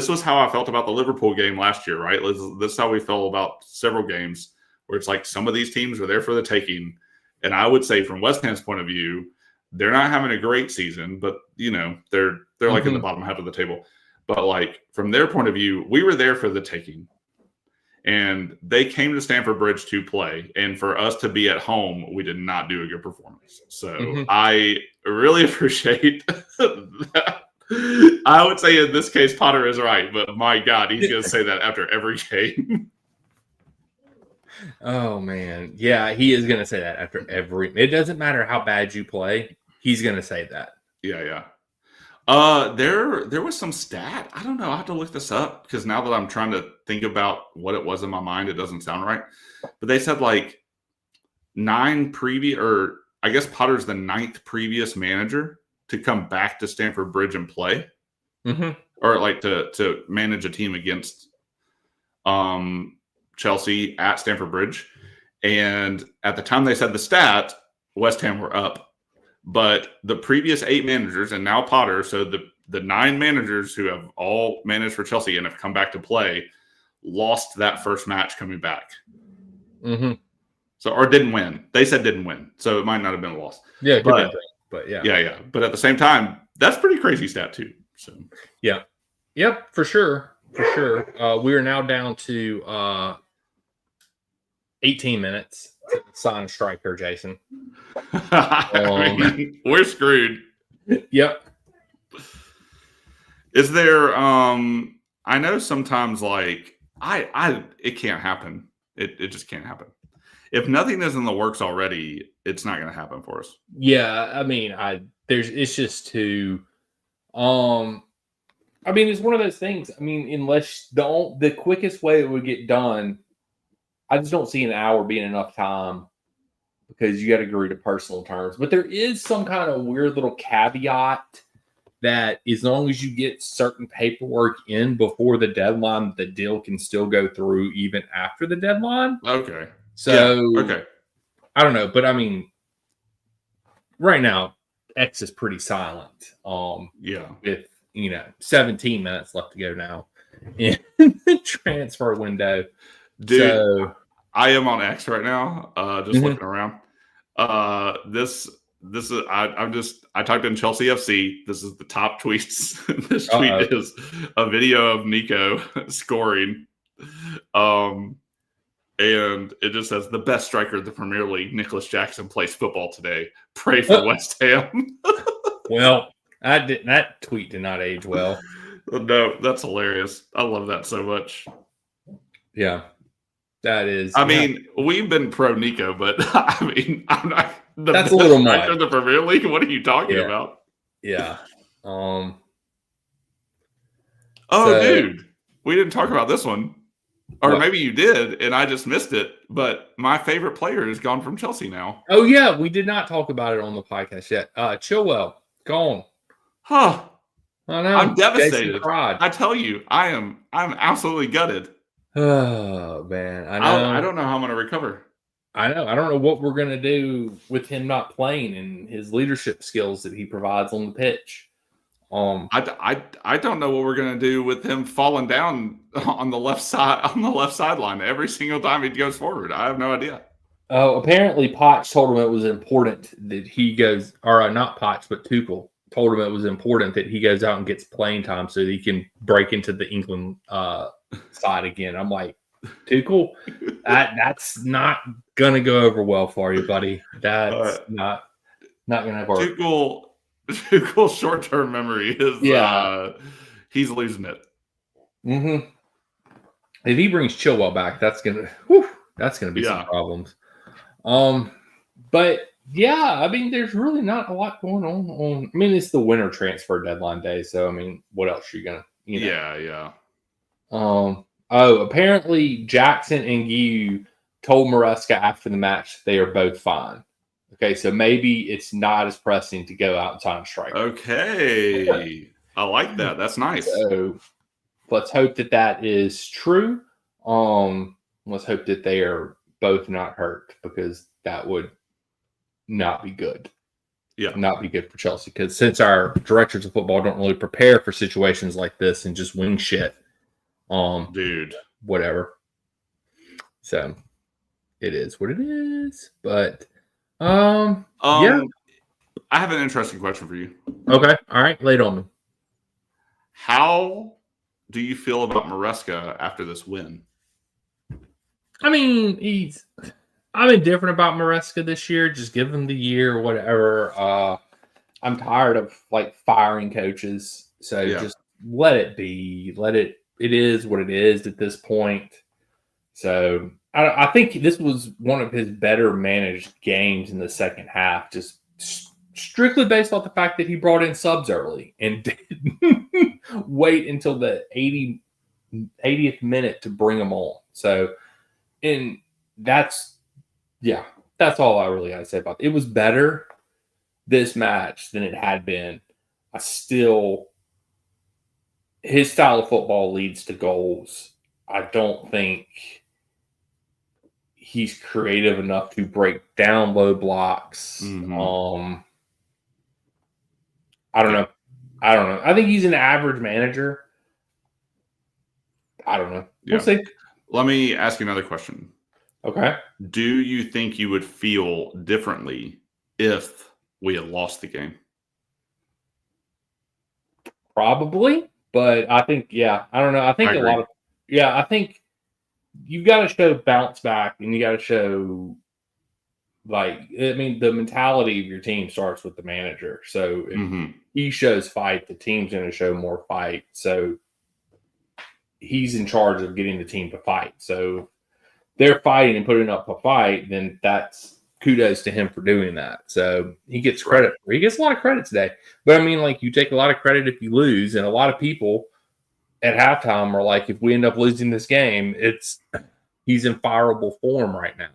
was how I felt about the Liverpool game last year, right? This is how we felt about several games where it's like some of these teams were there for the taking. And I would say from West Ham's point of view, they're not having a great season, but they're like in the bottom half of the table. But like from their point of view, we were there for the taking. And they came to Stamford Bridge to play. And for us to be at home, we did not do a good performance. So I really appreciate that. I would say in this case, Potter is right, but my God, he's going to say that after every game. Oh man, yeah, he is going to say that after every. It doesn't matter how bad you play, he's going to say that. Yeah. There was some stat. I don't know. I have to look this up because now that I'm trying to think about what it was in my mind, it doesn't sound right. But they said like 9 previous, or I guess Potter's the 9th previous manager to come back to Stamford Bridge and play, or like to manage a team against Chelsea at Stamford Bridge. And at the time they said the stat, West Ham were up. But the previous 8 managers and now Potter, so the 9 managers who have all managed for Chelsea and have come back to play, lost that first match coming back. So, or didn't win. They said didn't win, so it might not have been a loss. Yeah, but yeah. Yeah. But at the same time, that's pretty crazy stat too. So yeah, yep, for sure. We are now down to 18 minutes. Sign a striker, Jason. We're screwed. Yep. Is there? I know sometimes like it can't happen. It just can't happen. If nothing is in the works already, it's not going to happen for us. Yeah, I mean, it's just too. I mean, it's one of those things. I mean, unless the quickest way it would get done, I just don't see an hour being enough time because you got to agree to personal terms. But there is some kind of weird little caveat that as long as you get certain paperwork in before the deadline, the deal can still go through even after the deadline. Okay. So, yeah. Okay. I don't know, but I mean, right now, X is pretty silent. With 17 minutes left to go now in the transfer window. Dude, so, I am on X right now. Just looking around. This is I typed in Chelsea FC. This is the top tweets. This tweet is a video of Nico scoring. And it just says the best striker of the Premier League, Nicholas Jackson, plays football today. Pray for West Ham. Well, that tweet did not age well. No, that's hilarious. I love that so much. Yeah, that is. I mean, we've been pro Nico, but I mean, I'm not. That's a little much. Of the Premier League. What are you talking about? Yeah. Dude, we didn't talk about this one. Or maybe you did, and I just missed it. But my favorite player is gone from Chelsea now. Oh, yeah. We did not talk about it on the podcast yet. Chilwell, gone. Huh. I know. I'm devastated. I tell you, I'm absolutely gutted. Oh, man. I know. I don't know how I'm going to recover. I know. I don't know what we're going to do with him not playing and his leadership skills that he provides on the pitch. I don't know what we're gonna do with him falling down on the left sideline every single time he goes forward. I have no idea. Oh, apparently Poch told him it was important that he goes, or not Poch, but Tuchel told him it was important that he goes out and gets playing time so that he can break into the England side again. I'm like, Tuchel, that's not gonna go over well for you, buddy. That's not gonna work. Tuchel's short-term memory is he's losing it. Mm-hmm. If he brings Chilwell back, that's gonna be some problems. But yeah, I mean, there's really not a lot going on. I mean, it's the winter transfer deadline day, so I mean, what else are you gonna? Yeah. Apparently Jackson and Guiu told Maresca after the match they are both fine. Okay, so maybe it's not as pressing to go out and sign a striker. Okay. I like that. That's nice. So let's hope that is true. Let's hope that they are both not hurt because that would not be good. Yeah. Not be good for Chelsea because since our directors of football don't really prepare for situations like this and just wing shit. Dude. Whatever. So it is what it is. But yeah. I have an interesting question for you. Okay. All right. Lay it on me. How do you feel about Maresca after this win? I mean, I'm indifferent about Maresca this year. Just give him the year or whatever. I'm tired of firing coaches So just let it be. It is what it is at this point. So I think this was one of his better managed games in the second half, just strictly based off the fact that he brought in subs early and didn't wait until the 80th minute to bring them on. So, and that's all I really got to say about it. It was better this match than it had been. His style of football leads to goals. I don't think he's creative enough to break down low blocks. Mm-hmm. I don't know. I think he's an average manager. I don't know. We'll see. Let me ask you another question. Okay. Do you think you would feel differently if we had lost the game? Probably, but I think, I don't know. I think I think you've got to show bounce back, and you got to show, the mentality of your team starts with the manager. So if he shows fight, the team's going to show more fight. So he's in charge of getting the team to fight. So they're fighting and putting up a fight, then that's kudos to him for doing that. So he gets credit. He gets a lot of credit today. But you take a lot of credit if you lose, and a lot of people at halftime are like, if we end up losing this game, he's in fireable form right now.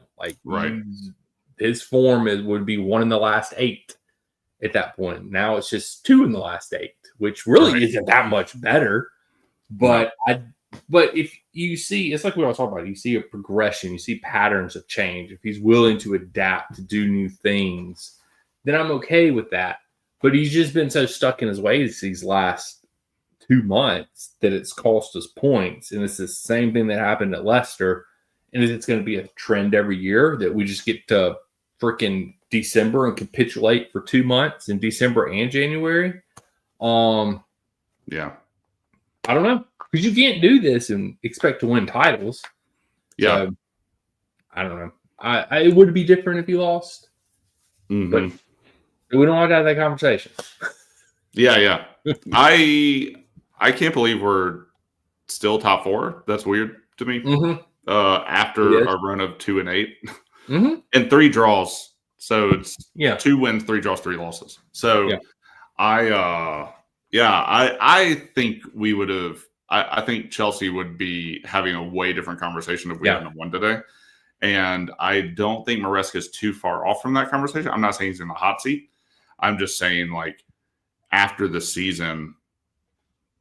His form would be 1 in the last 8 at that point. Now it's just 2 in the last 8, which really isn't that much better. But if you see, it's like we always talk about, you see a progression, you see patterns of change. If he's willing to adapt, to do new things, then I'm okay with that. But he's just been so stuck in his ways these last 2 months that it's cost us points. And it's the same thing that happened at Leicester. And it's going to be a trend every year that we just get to freaking December and capitulate for 2 months in December and January. I don't know. Because you can't do this and expect to win titles. So, I don't know. It would be different if you lost. Mm-hmm. But we don't want to have that conversation. I can't believe we're still top 4. That's weird to me. Mm-hmm. After our run of 2 and 8. Mm-hmm. And 3 draws. So it's 2 wins, 3 draws, 3 losses. So I think we would have. I think Chelsea would be having a way different conversation if we hadn't won today. And I don't think Maresca is too far off from that conversation. I'm not saying he's in the hot seat. I'm just saying, after the season,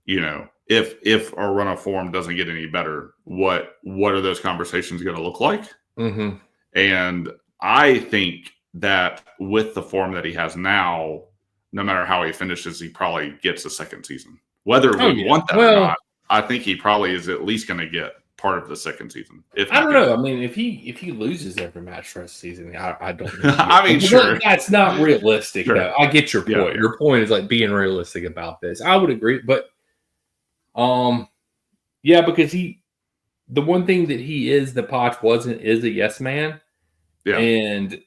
if our run of form doesn't get any better, what are those conversations going to look like? Mm-hmm. And I think that with the form that he has now, no matter how he finishes, he probably gets a second season. Whether we want that or not, I think he probably is at least going to get part of the second season. I don't know. If he loses every match for the season, I don't know. Sure. That's not realistic, though. I get your point. Yeah. Your point is being realistic about this. I would agree, but because the one thing that he is that Poch wasn't is a yes man. Yeah. And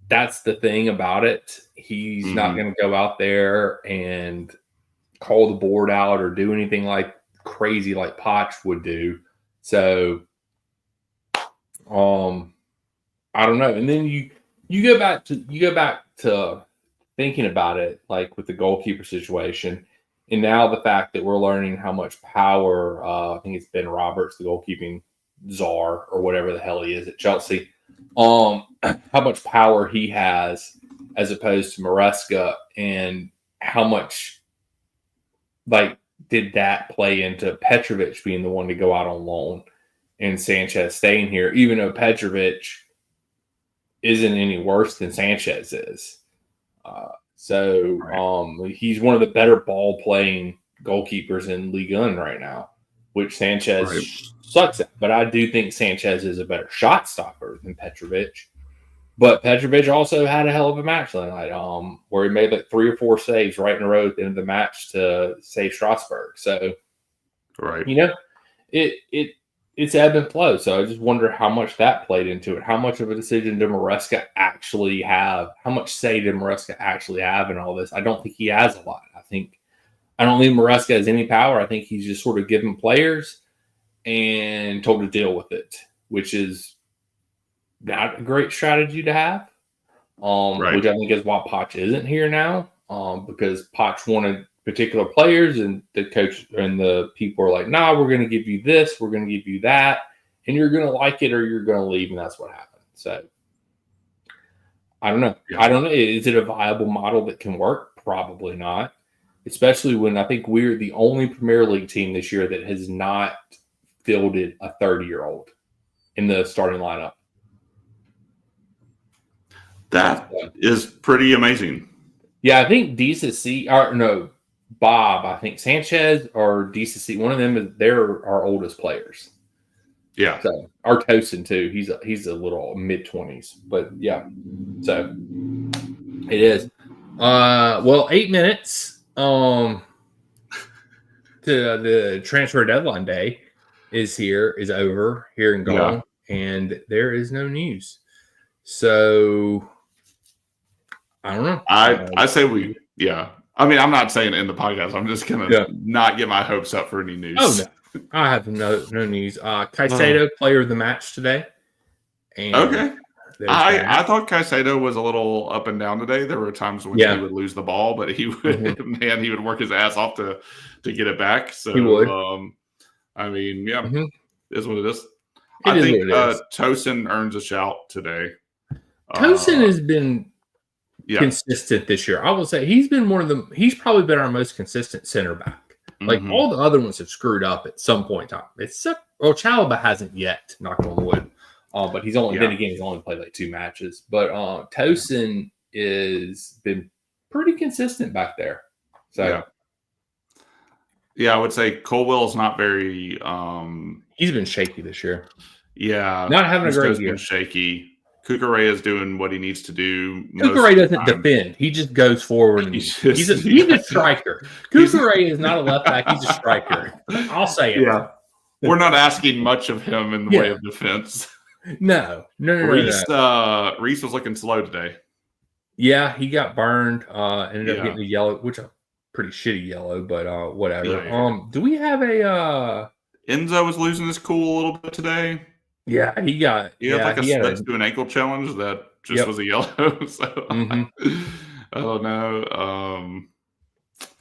that's the thing about it. He's not going to go out there and call the board out or do anything crazy like Poch would do. So, I don't know. And then you go back to thinking about it, with the goalkeeper situation, and now the fact that we're learning how much power, I think it's Ben Roberts, the goalkeeping czar or whatever the hell he is at Chelsea, how much power he has as opposed to Maresca, and how much did that play into Petrovic being the one to go out on loan and Sanchez staying here, even though Petrovic isn't any worse than Sanchez is. He's one of the better ball playing goalkeepers in Ligue 1 right now, which Sanchez sucks at. But I do think Sanchez is a better shot stopper than Petrovic. But Petrovic also had a hell of a match last night, where he made 3 or 4 saves right in a row at the end of the match to save Strasbourg. So, it's ebb and flow. So I just wonder how much that played into it. How much of a decision did Maresca actually have? How much say did Maresca actually have in all this? I don't think he has a lot. I think I don't think Maresca has any power. I think he's just sort of given players and told to deal with it, which is not a great strategy to have. Which I think is why Poch isn't here now, because Poch wanted particular players, and the coach and the people are like, "Nah, we're going to give you this, we're going to give you that, and you're going to like it or you're going to leave," and that's what happened. So I don't know. Yeah. I don't know. Is it a viable model that can work? Probably not. Especially when I think we're the only Premier League team this year that has not fielded a 30-year-old in the starting lineup. That is pretty amazing. Yeah, I think DCC, or no, Bob, I think Sanchez or DCC, one of them, they're our oldest players. Yeah. So our Tosin too. He's a little mid-20s, but yeah. So it is. 8 minutes. To the transfer deadline day is over here and gone, and there is no news. So I don't know. I say I mean, I'm not saying it in the podcast. I'm just gonna not get my hopes up for any news. Oh no, I have no news. Caicedo, player of the match today. And okay. I thought Caicedo was a little up and down today. There were times when he would lose the ball, but he would he would work his ass off to get it back. So he would. I mean, is what it is. I think Tosin earns a shout today. Tosin has been consistent this year. I will say he's been he's probably been our most consistent center back. Like all the other ones have screwed up at some point in time. Chalobah hasn't yet, knock on wood. But he's only he's only played like 2 matches. But Tosin is been pretty consistent back there. So I would say Colwell's not very he's been shaky this year. Yeah. Not having a great year. Been shaky. Cucurella is doing what he needs to do. Cucurella doesn't defend. He just goes forward. And he's a striker. Cucurella is not a left back. He's a striker. I'll say it. Yeah. We're not asking much of him in the way of defense. No. Reese was looking slow today. Yeah, he got burned. Ended up getting a yellow, which a pretty shitty yellow, but whatever. Yeah. Do we have a Enzo was losing his cool a little bit today. Yeah, he got like a do an ankle challenge that just was a yellow. So I don't know.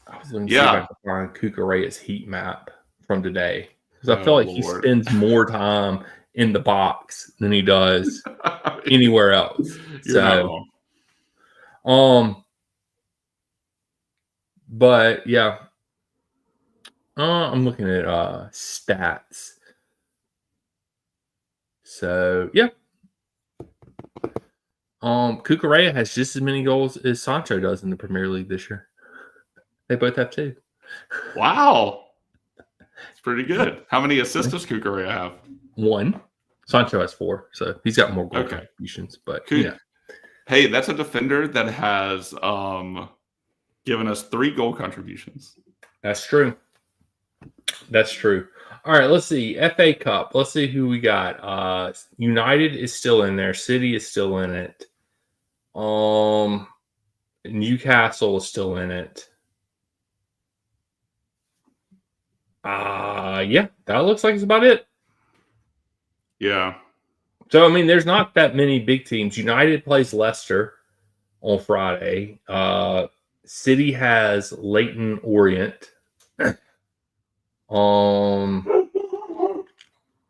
I was going to see if I could find Cucurella's heat map from today, because I feel like he spends more time in the box than he does anywhere else. But yeah, I'm looking at stats. So yeah, Cucurella has just as many goals as Sancho does in the Premier League this year. They both have 2. Wow, it's pretty good. How many assists does Cucurella have? 1. Sancho has 4, so he's got more goal contributions. But hey, that's a defender that has given us 3 goal contributions. That's true. All right, let's see. FA Cup. Let's see who we got. United is still in there. City is still in it. Newcastle is still in it. That looks like it's about it. Yeah. So, I mean, there's not that many big teams. United plays Leicester on Friday. City has Leyton Orient.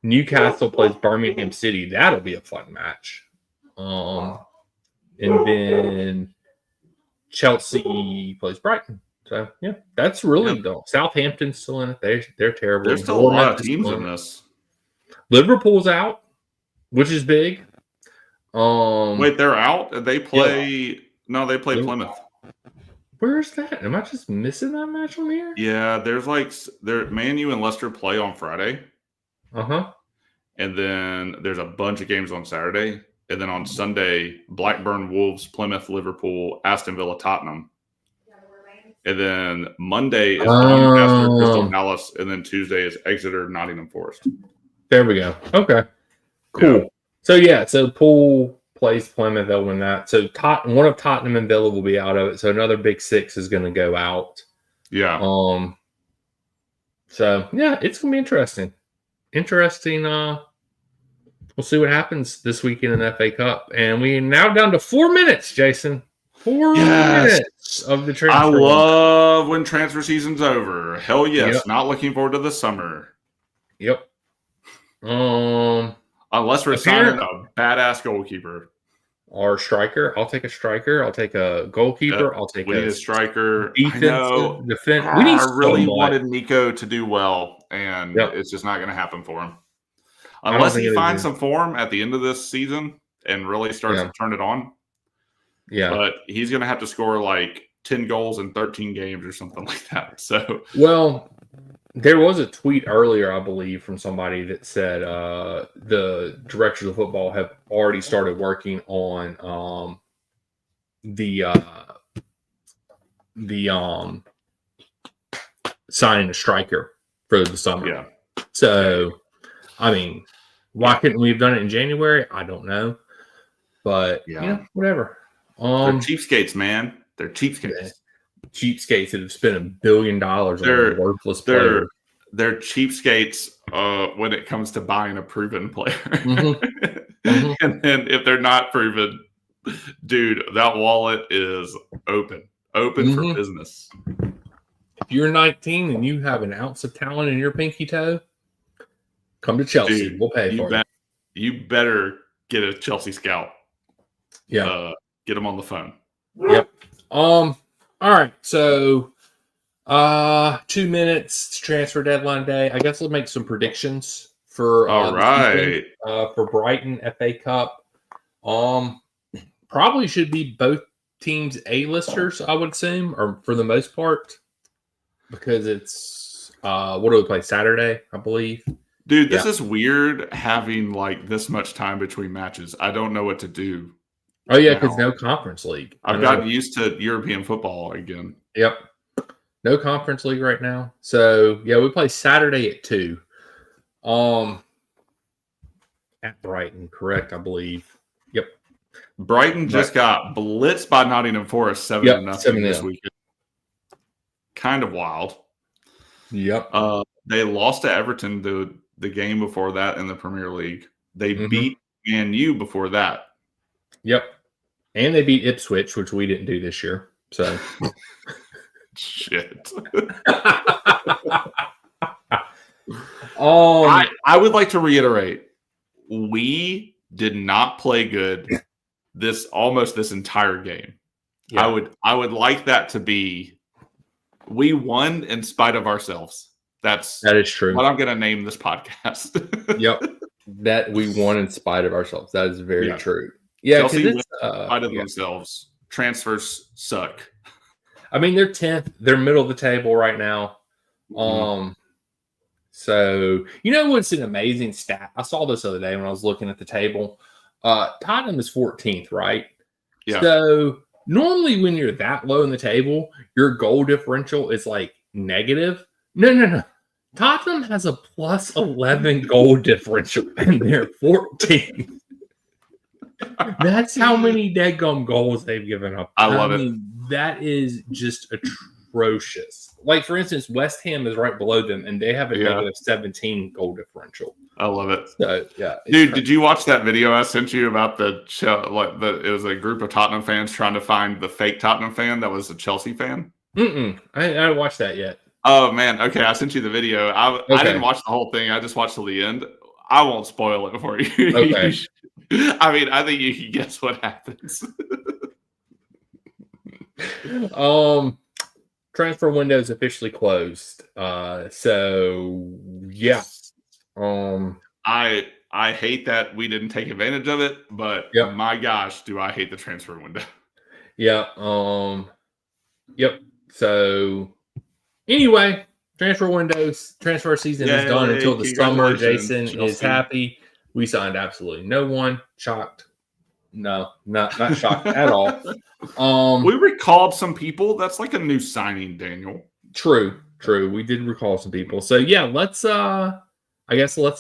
Newcastle plays Birmingham City. That'll be a fun match. And then Chelsea plays Brighton. So yeah, that's really dull. Southampton's still in it. They're terrible. There's still a lot of teams in this. Liverpool's out, which is big. Wait, they're out? They play no, they play Plymouth. Where's that? Am I just missing that match on here? Yeah, there's Man U and Leicester play on Friday. And then there's a bunch of games on Saturday. And then on Sunday, Blackburn, Wolves, Plymouth, Liverpool, Aston Villa, Tottenham. And then Monday is Newcastle, Crystal Palace, and then Tuesday is Exeter, Nottingham Forest. There we go. Okay, cool. Yeah. So Poole plays Plymouth. They'll win that. So one of Tottenham and Villa will be out of it. So another big 6 is going to go out. Yeah. So yeah, it's gonna be interesting. We'll see what happens this weekend in the FA Cup, and we now down to 4 minutes, Jason. 4 minutes of the transfer. I love when transfer season's over. Hell yes. Yep. Not looking forward to the summer. Yep. Unless we're signing a badass goalkeeper. Or striker. I'll take a striker. I'll take a goalkeeper. I'll take a striker. Defensive. I really wanted Nico to do well, and it's just not going to happen for him. Unless he finds some form at the end of this season and really starts to turn it on. Yeah. But he's going to have to score like 10 goals in 13 games or something like that. So, well, there was a tweet earlier, I believe, from somebody that said the directors of football have already started working on signing a striker for the summer. Yeah. So, I mean, why couldn't we have done it in January? I don't know. But, whatever. They're cheapskates, man. They're cheapskates. Yeah. Cheapskates that have spent $1 billion on a worthless player. They're cheapskates when it comes to buying a proven player. Mm-hmm. And then if they're not proven, dude, that wallet is open for business. If you're 19 and you have an ounce of talent in your pinky toe, come to Chelsea. Dude, we'll pay for it. You better get a Chelsea scout. Yeah. Get them on the phone. Yep. All right. So 2 minutes transfer deadline day. I guess we'll make some predictions for for Brighton FA Cup. Probably should be both teams A-listers, I would assume, or for the most part, because it's what do we play Saturday, I believe. Dude, this is weird having like this much time between matches. I don't know what to do. Oh yeah, because no Conference League. I've gotten used to European football again. Yep. No Conference League right now. So yeah, we play Saturday at 2. At Brighton, correct, I believe. Yep. Brighton just got blitzed by Nottingham Forest 7-0 this weekend. Kind of wild. Yep. They lost to Everton the game before that in the Premier League. They beat Man U before that. Yep. And they beat Ipswich, which we didn't do this year. So shit. I would like to reiterate, we did not play good this entire game. Yeah. I would like that to be we won in spite of ourselves. That is true. What I'm going to name this podcast. Yep. That we won in spite of ourselves. That is very true. Yeah, Chelsea win in spite of themselves. Transfers suck. I mean, they're 10th. They're middle of the table right now. So, you know what's an amazing stat? I saw this the other day when I was looking at the table. Tottenham is 14th, right? Yeah. So, normally when you're that low in the table, your goal differential is like negative. No. Tottenham has a plus 11 goal differential, and they're 14th. That's how many dead-gum goals they've given up. I love it. That is just atrocious. Like, for instance, West Ham is right below them, and they have a negative 17 goal differential. I love it. So, yeah, dude, did you watch that video I sent you about it was a group of Tottenham fans trying to find the fake Tottenham fan that was a Chelsea fan? I haven't watched that yet. Oh, man. Okay, I sent you the video. I didn't watch the whole thing. I just watched till the end. I won't spoil it for you. Okay. I mean, I think you can guess what happens. Transfer window is officially closed. So yeah. I hate that we didn't take advantage of it, but my gosh, do I hate the transfer window. Yeah. Yep. So anyway, transfer season is done until the summer. Jason is happy. We signed absolutely no one. Shocked. No, not shocked at all. We recalled some people. That's like a new signing, Daniel. True. We did recall some people. So yeah, let's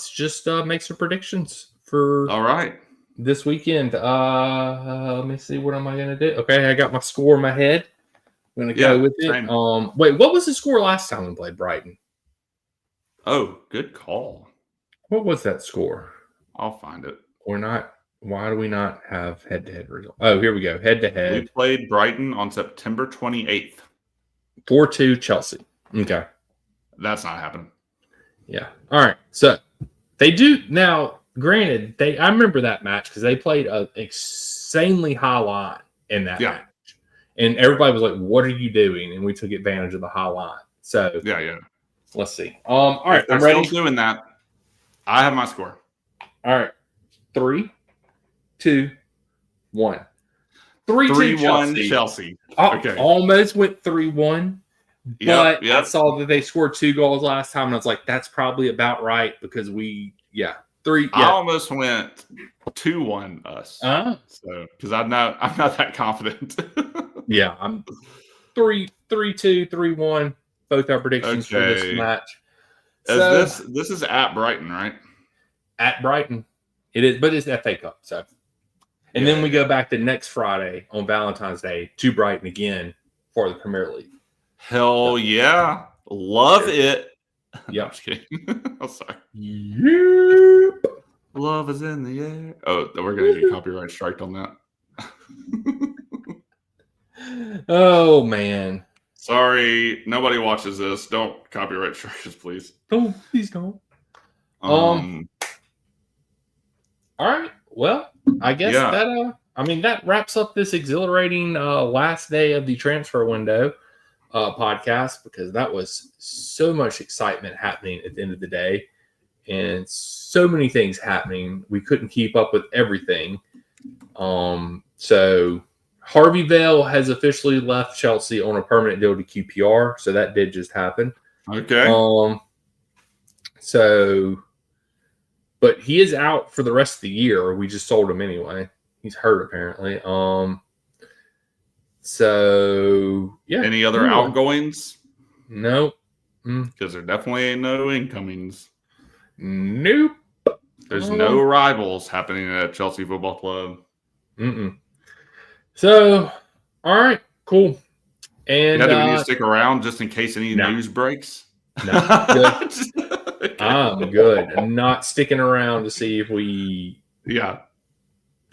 just make some predictions for this weekend. Let me see, what am I gonna do? Okay, I got my score in my head. I'm going to go with it. Same. Wait, what was the score last time we played Brighton? Oh, good call. What was that score? I'll find it. We're not. Why do we not have head-to-head results? Oh, here we go. Head-to-head. We played Brighton on September 28th. 4-2 Chelsea. Okay. That's not happening. Yeah. All right. So they do now. Granted, I remember that match because they played an insanely high line in that match, and everybody was like, "What are you doing?" And we took advantage of the high line. So yeah. Let's see. All right, I'm ready. Still doing that. I have my score. All right, 3, 2, 1. 3-1 Chelsea. Okay. Almost went 3-1. But I saw that they scored 2 goals last time, and I was like, that's probably about right because I almost went 2-1 us. So because I'm not that confident. Yeah, I'm 3-2, 3-1. Both our predictions for this match. So, this is at Brighton, right? At Brighton. It is, but it's FA Cup, so. And then we go back to next Friday on Valentine's Day to Brighton again for the Premier League. Hell yeah. Love it. Yeah. I'm just kidding. I'm sorry. Yep. Love is in the air. Oh, we're going to get copyright striked on that. Oh, man. Sorry. Nobody watches this. Don't copyright strike us, please. Oh, please don't. All right. Well, I guess that wraps up this exhilarating last day of the transfer window podcast because that was so much excitement happening at the end of the day and so many things happening. We couldn't keep up with everything. So Harvey Vale has officially left Chelsea on a permanent deal to QPR. So that did just happen. Okay. But he is out for the rest of the year. We just sold him anyway. He's hurt apparently. So yeah. Any other outgoings? Nope. Because there definitely ain't no incomings. Nope. There's no rivals happening at Chelsea Football Club. So, all right, cool. And do we need to stick around just in case any news breaks? No, good. I'm good. I'm not sticking around to see if we tell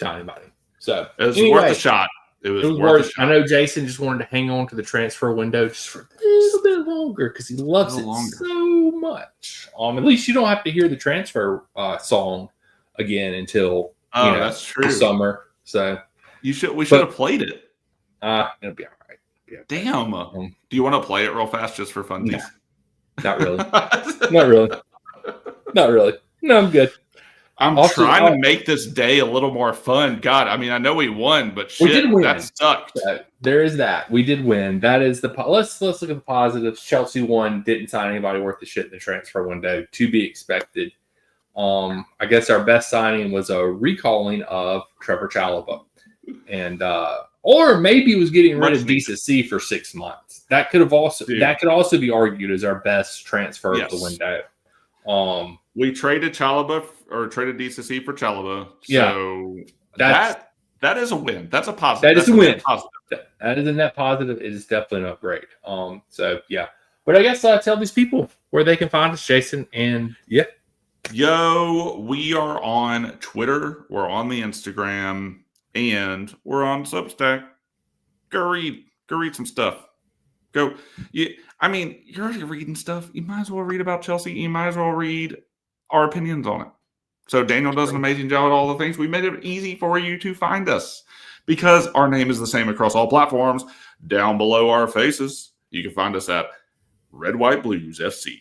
anybody. So it was worth a shot. It was worth a shot. I know Jason just wanted to hang on to the transfer window just for a little bit longer because he loves it so much. At least you don't have to hear the transfer song again until that's true. The summer. So we should have played it. It'll be all right. Yeah. Damn. Do you want to play it real fast just for fun? No. Not really. Not really. No, I'm good. I'm trying to make this day a little more fun. God, I mean, I know we won, but shit, we did win. That sucked. There is that. We did win. That is the let's look at the positives. Chelsea won. Didn't sign anybody worth the shit in the transfer window. To be expected. I guess our best signing was a recalling of Trevor Chalobah, and or maybe it was getting rid of DCC for 6 months. That could also be argued as our best transfer of the window. We traded Chalobah or traded DCC for Chalobah. So that is a win. That's a positive. That is a win. That is a net positive. It is definitely an upgrade. But I guess tell these people where they can find us, Jason. And Yo, we are on Twitter. We're on the Instagram. And we're on Substack. Go read some stuff. You're already reading stuff. You might as well read about Chelsea. You might as well read our opinions on it. So Daniel does an amazing job at all the things. We made it easy for you to find us because our name is the same across all platforms. Down below our faces, you can find us at Red White Blues FC.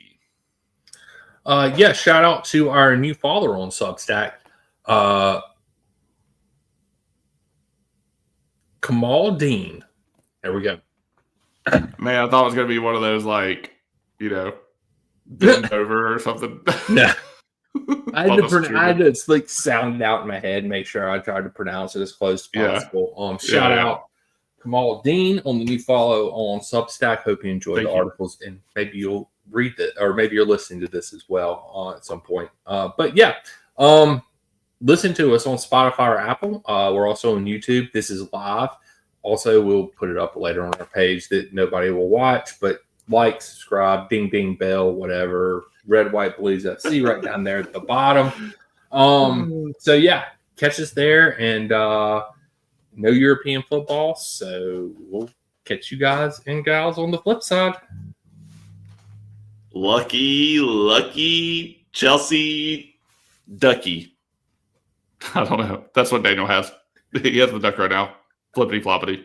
Shout out to our new follower on Substack. Kamal Dean. There we go. Man, I thought it was going to be one of those, bend over or something. No. I had to sound it out in my head and make sure I tried to pronounce it as close as possible. Shout out Kamal Dean on the new follow on Substack. Hope you enjoyed the articles and maybe you'll read it or maybe you're listening to this as well at some point. Listen to us on Spotify or Apple. We're also on YouTube. This is live. Also, we'll put it up later on our page that nobody will watch, but like, subscribe, ding, ding, bell, whatever. Red, White, Blues FC right down there at the bottom. So, yeah, catch us there and no European football. So, we'll catch you guys and gals on the flip side. Lucky Chelsea Ducky. I don't know. That's what Daniel has. He has the duck right now. Flippity floppity.